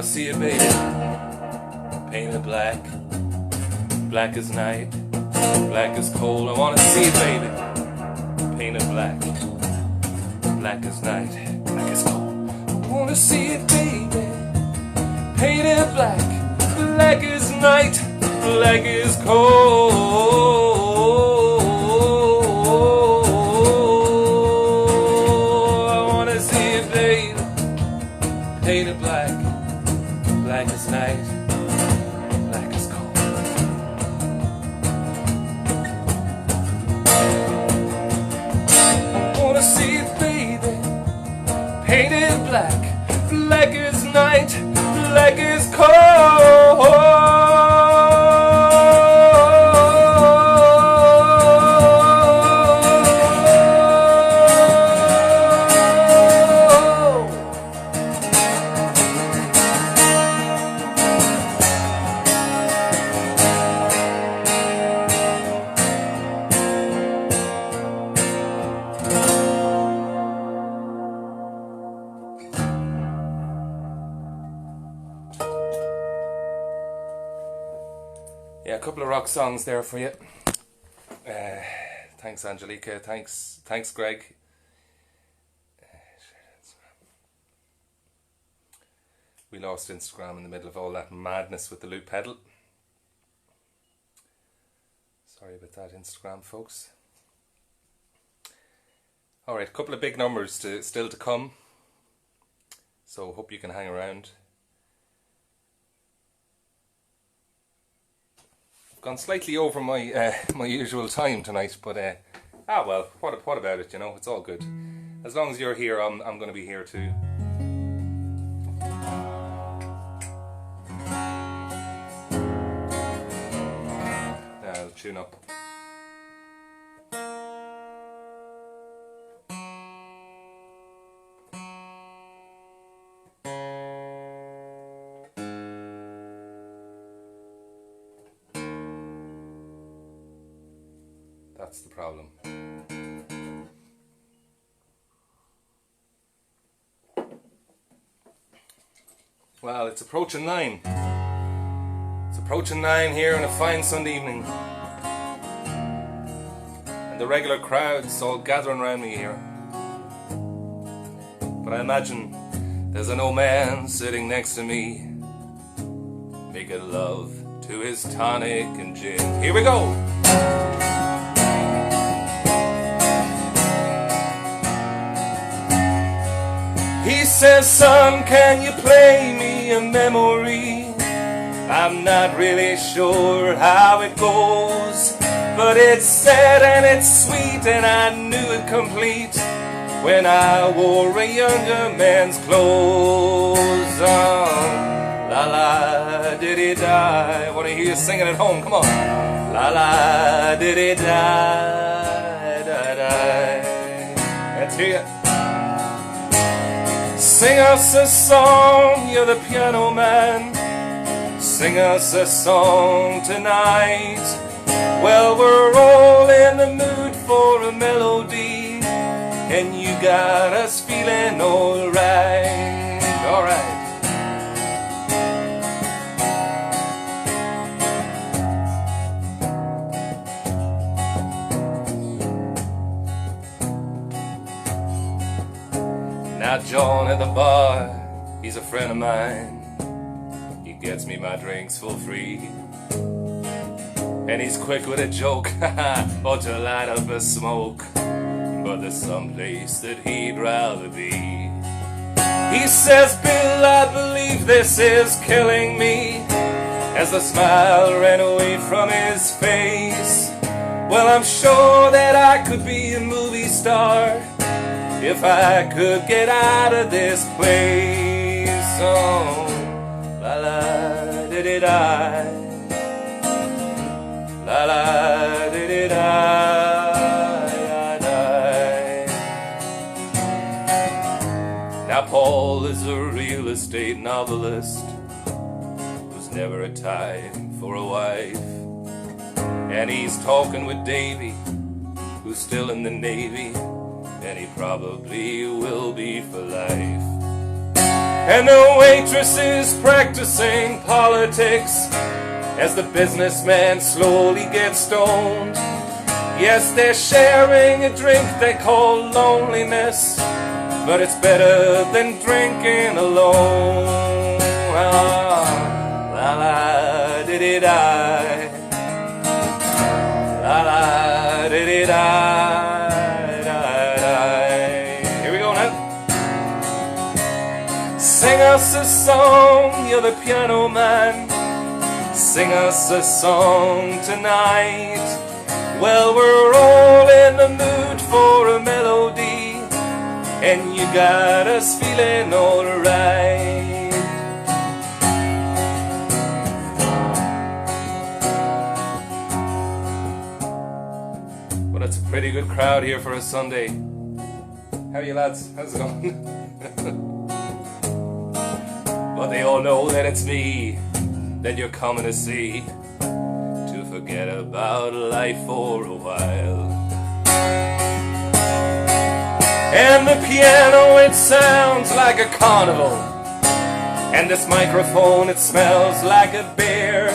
See it, baby, painted black, black as night, black as cold. I wanna see it, baby, painted black, black as night, black as cold. I wanna see it, baby, painted black, black as night, black as cold. I wanna see it, baby, painted black, black as night, black as cold. I wanna see it, baby, painted black, black as night, black as cold. Yeah, a couple of rock songs there for you. Thanks, Angelica. Thanks, Greg. We lost Instagram in the middle of all that madness with the loop pedal. Sorry about that, Instagram folks. Alright, a couple of big numbers still to come. So hope you can hang around. Gone slightly over my my usual time tonight, but well, what about it? You know, it's all good. As long as you're here, I'm going to be here too. Now I'll tune up. That's the problem. Well, it's approaching 9. It's approaching 9 here on a fine Sunday evening. And the regular crowd's all gathering around me here. But I imagine there's an old man sitting next to me, making love to his tonic and gin. Here we go! He says, son, can you play me a memory? I'm not really sure how it goes, but it's sad and it's sweet and I knew it complete when I wore a younger man's clothes. La la did he die? I want to hear you singing at home, come on. La la did he die, die, die. Let's hear it. Sing us a song, you're the piano man. Sing us a song tonight. Well, we're all in the mood for a melody. and you got us feeling alright, alright. Now John at the bar, he's a friend of mine. He gets me my drinks for free, and he's quick with a joke, or to light up a smoke. But there's some place that he'd rather be. He says, Bill, I believe this is killing me, as the smile ran away from his face. Well, I'm sure that I could be a movie star if I could get out of this place. Oh, la la did it I, la la did it I. Now Paul is a real estate novelist who's never had time for a wife, and he's talking with Davy, who's still in the Navy, and he probably will be for life. And the waitress is practicing politics as the businessman slowly gets stoned. Yes, they're sharing a drink they call loneliness, but it's better than drinking alone. Ah, la la did it I, la la did it I. Sing us a song, you're the piano man. Sing us a song tonight. Well, we're all in the mood for a melody, and you got us feeling alright. Well, it's a pretty good crowd here for a Sunday. How are you lads? How's it going? But they all know that it's me that you're coming to see, to forget about life for a while. And the piano, it sounds like a carnival, and this microphone, it smells like a beer.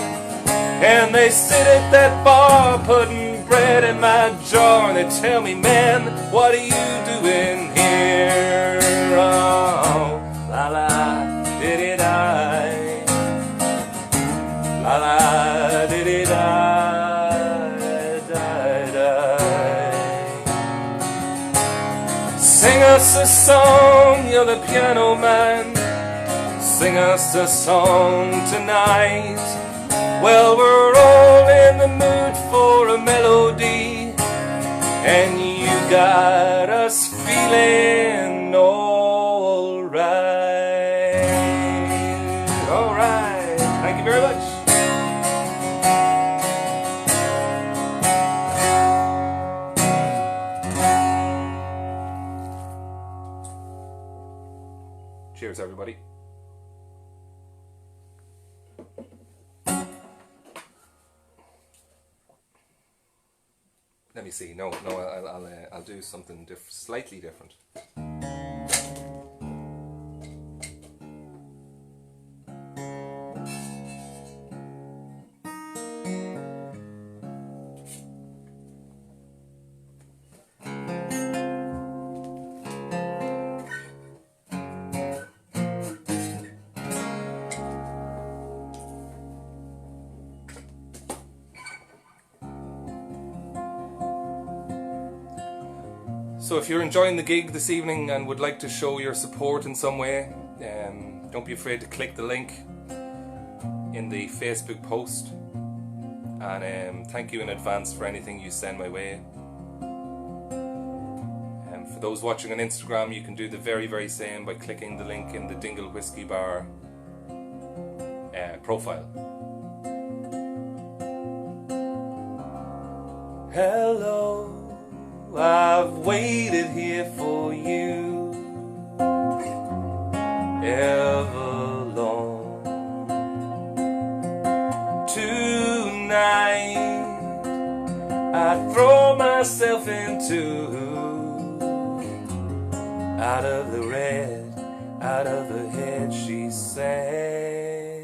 And they sit at that bar putting bread in my jar, and they tell me, man, what are you doing here? Oh, la la did it I, la la did it I, Sing us a song, you're the piano man. Sing us a song tonight. Well, we're all in the mood for a melody, and you got us feeling alright. Alright, thank you very much. Cheers, everybody. Let me see. No, I'll do something slightly different. So if you're enjoying the gig this evening and would like to show your support in some way, don't be afraid to click the link in the Facebook post, and thank you in advance for anything you send my way. For those watching on Instagram, you can do the very same by clicking the link in the Dingle Whiskey Bar profile. Hello, I've waited here for you everlong. Tonight I throw myself into out of the red, out of her head she sang.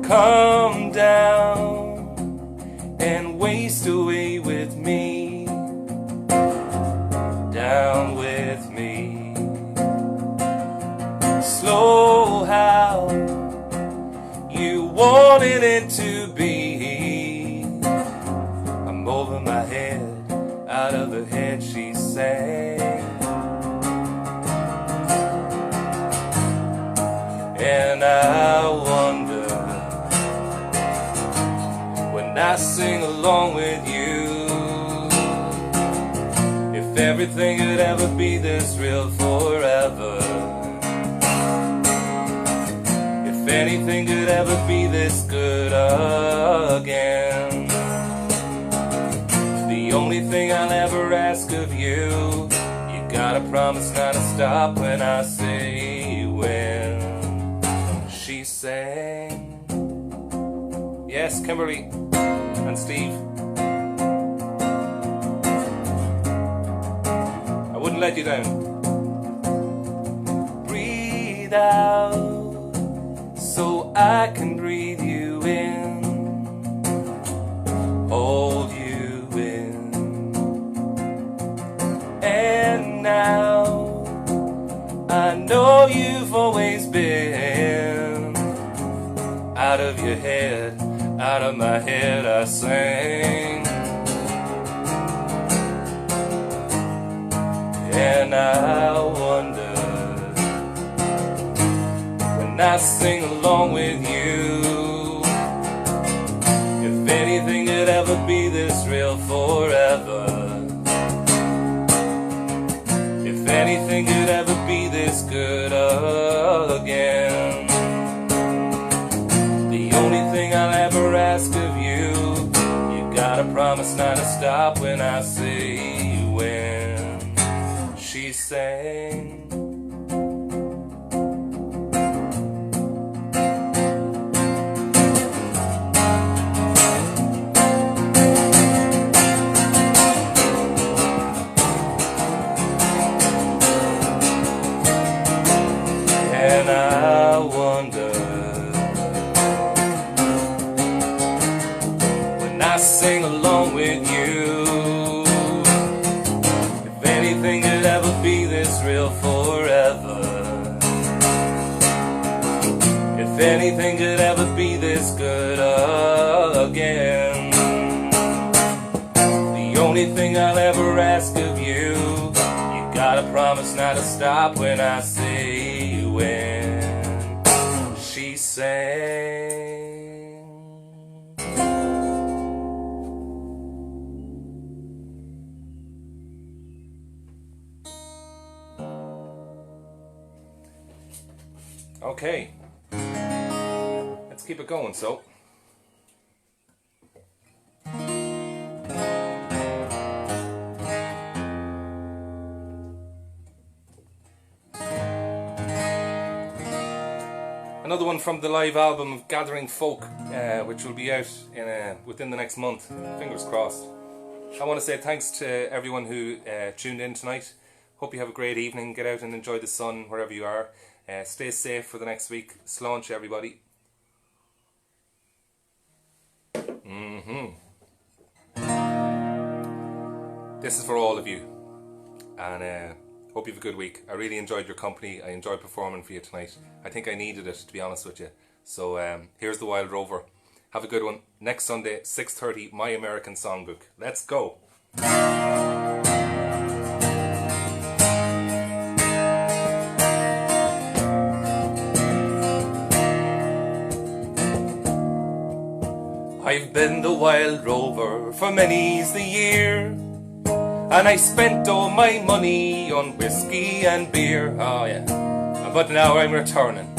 Come down and waste away with me, down with me. Slow how you wanted it to be. I'm over my head, out of her head she sang. And I wonder, I sing along with you, if everything could ever be this real forever, if anything could ever be this good again. The only thing I'll ever ask of you, you gotta promise not to stop when I say when. She sang. Yes, Kimberly and Steve, I wouldn't let you down. Breathe out so I can breathe you in, hold you in. And now I know you've always been out of your head, out of my head I sang. And I wonder, when I sing along with you, if anything could ever be this real forever, if anything could ever be this good again. The only thing I'll ever ask of you, you gotta promise not to stop when I say when. She sang. And I wonder, I sing along with you, if anything could ever be this real forever, if anything could ever be this good again. The only thing I'll ever ask of you, you gotta promise not to stop when I say when. She sang. Okay, let's keep it going, so. Another one from the live album of Gathering Folk, which will be out within the next month, fingers crossed. I want to say thanks to everyone who tuned in tonight. Hope you have a great evening, get out and enjoy the sun wherever you are. Stay safe for the next week. Sláinte everybody. This is for all of you, and hope you have a good week. I really enjoyed your company. I enjoyed performing for you tonight. I think I needed it, to be honest with you. So here's the Wild Rover. Have a good one. Next Sunday, 6:30, My American Songbook. Let's go. I've been the Wild Rover for many's the year, and I spent all my money on whiskey and beer. Oh yeah, but now I'm returning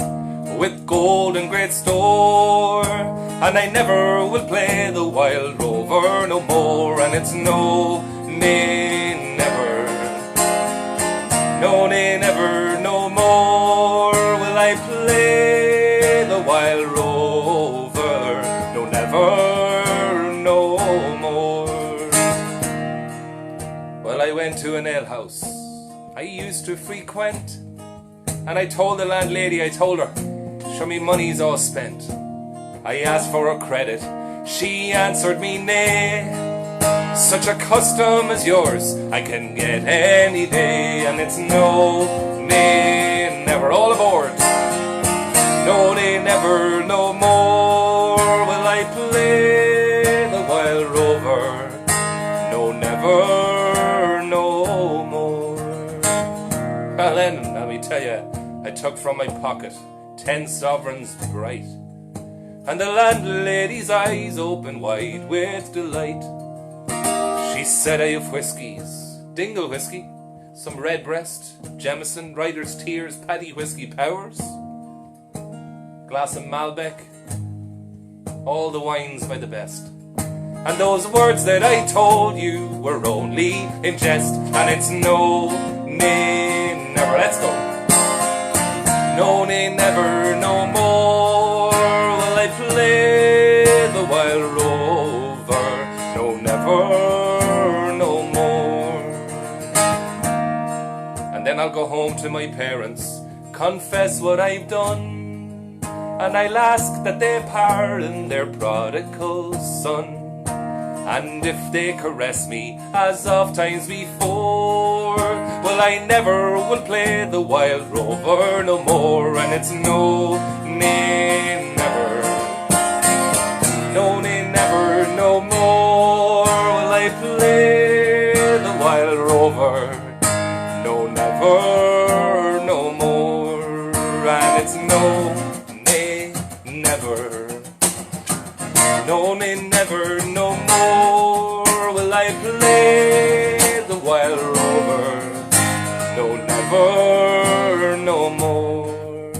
with gold and great store, and I never will play the Wild Rover no more. And it's no, nay, never. No, nay, never, no more will I play the wild rover. No, never, no more. Well, I went to an alehouse I used to frequent, and I told the landlady, I told her, show me money's all spent. I asked for her credit, she answered me nay. Such a custom as yours I can get any day, and it's no, nay, never, all aboard. No, nay, never, no more will I play the wild rover. No, never, no more. Well then, let me tell you, I took from my pocket 10 sovereigns bright, and the landlady's eyes opened wide with delight. She said, I have whiskies, dingle whiskey, some redbreast, Jameson, Rider's Tears, Paddy Whiskey Powers, glass of Malbec, all the wines by the best. And those words that I told you were only in jest, and it's no, nay, never, let's go. No, nay, never, no more will I play the wild rover. No, never, no more. And then I'll go home to my parents, confess what I've done, and I'll ask that they pardon their prodigal son. And if they caress me as oft times before, well, I never will play the wild rover no more. And it's no, nay, never. No, nay, never, no more will I play the wild rover. No, never, no more. And it's no, nay, never. No, nay, never, no more will I play the wild rover. No, never, no more.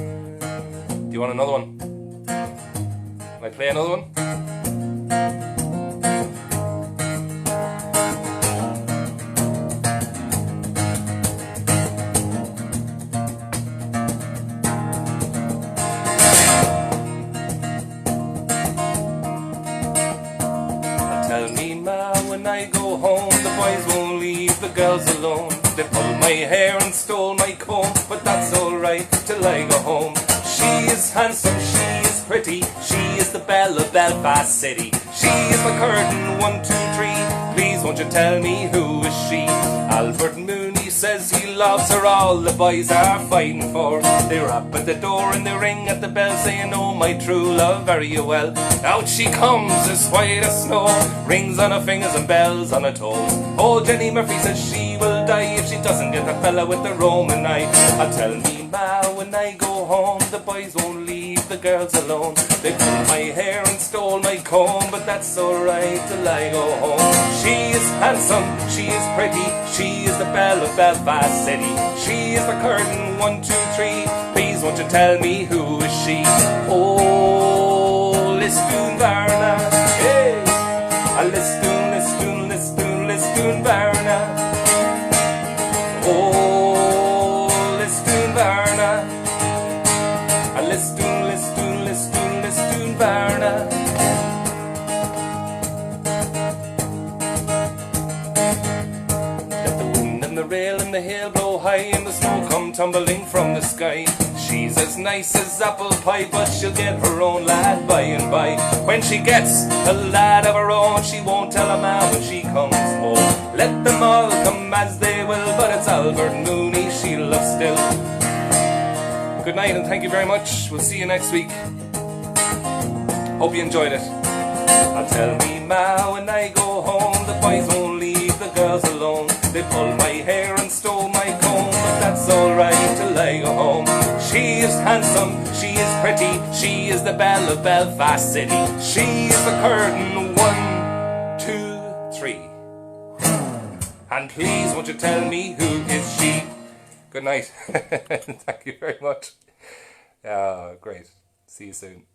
Do you want another one? Can I play another one? Tell me, ma, when I go home, the boys won't leave the girls alone. They pulled my hair and stole my comb, but that's alright till I go home. She is handsome, she is pretty, she is the belle of Belfast City. She is my curtain, 1, 2, 3. Please won't you tell me who is she? Albert Mooney says he loves her, all the boys are fighting for. They rap at the door and they ring at the bell, saying, oh my true love, are you well? Out she comes as white as snow, rings on her fingers and bells on her toes. Old Jenny Murphy says she will die if she doesn't get the fella with the Roman eye. I'll tell me, ma, when I go home, the boys won't leave the girls alone. They pulled my hair and stole my comb, but that's alright till I go home. She is handsome, she is pretty, she is the belle of Belfast City. She is the curtain, 1, 2, 3. Please won't you tell me who is she? Oh, Listoon Varna, hey, a Listoon, Listoon, Listoon, Listoon Varna. Oh, Listoon Varna, a Listoon, Listoon, Listoon, Listoon Varna. Let the wind and the rail and the hail blow high, and the snow come tumbling from the sky. She's as nice as apple pie, but she'll get her own lad by and by. When she gets a lad of her own, she won't tell a man when she comes home. Let them all come as they will, but it's Albert Mooney she'll love still. Good night and thank you very much. We'll see you next week. Hope you enjoyed it. I'll tell me, ma, when I go home, the boys won't leave the girls alone. They pulled my hair and stole my comb, but that's alright till I go home. She is handsome, she is pretty, she is the belle of Belfast City. She is the curtain, 1, 2, 3. And please won't you tell me who is she? Good night. Thank you very much. Great. See you soon.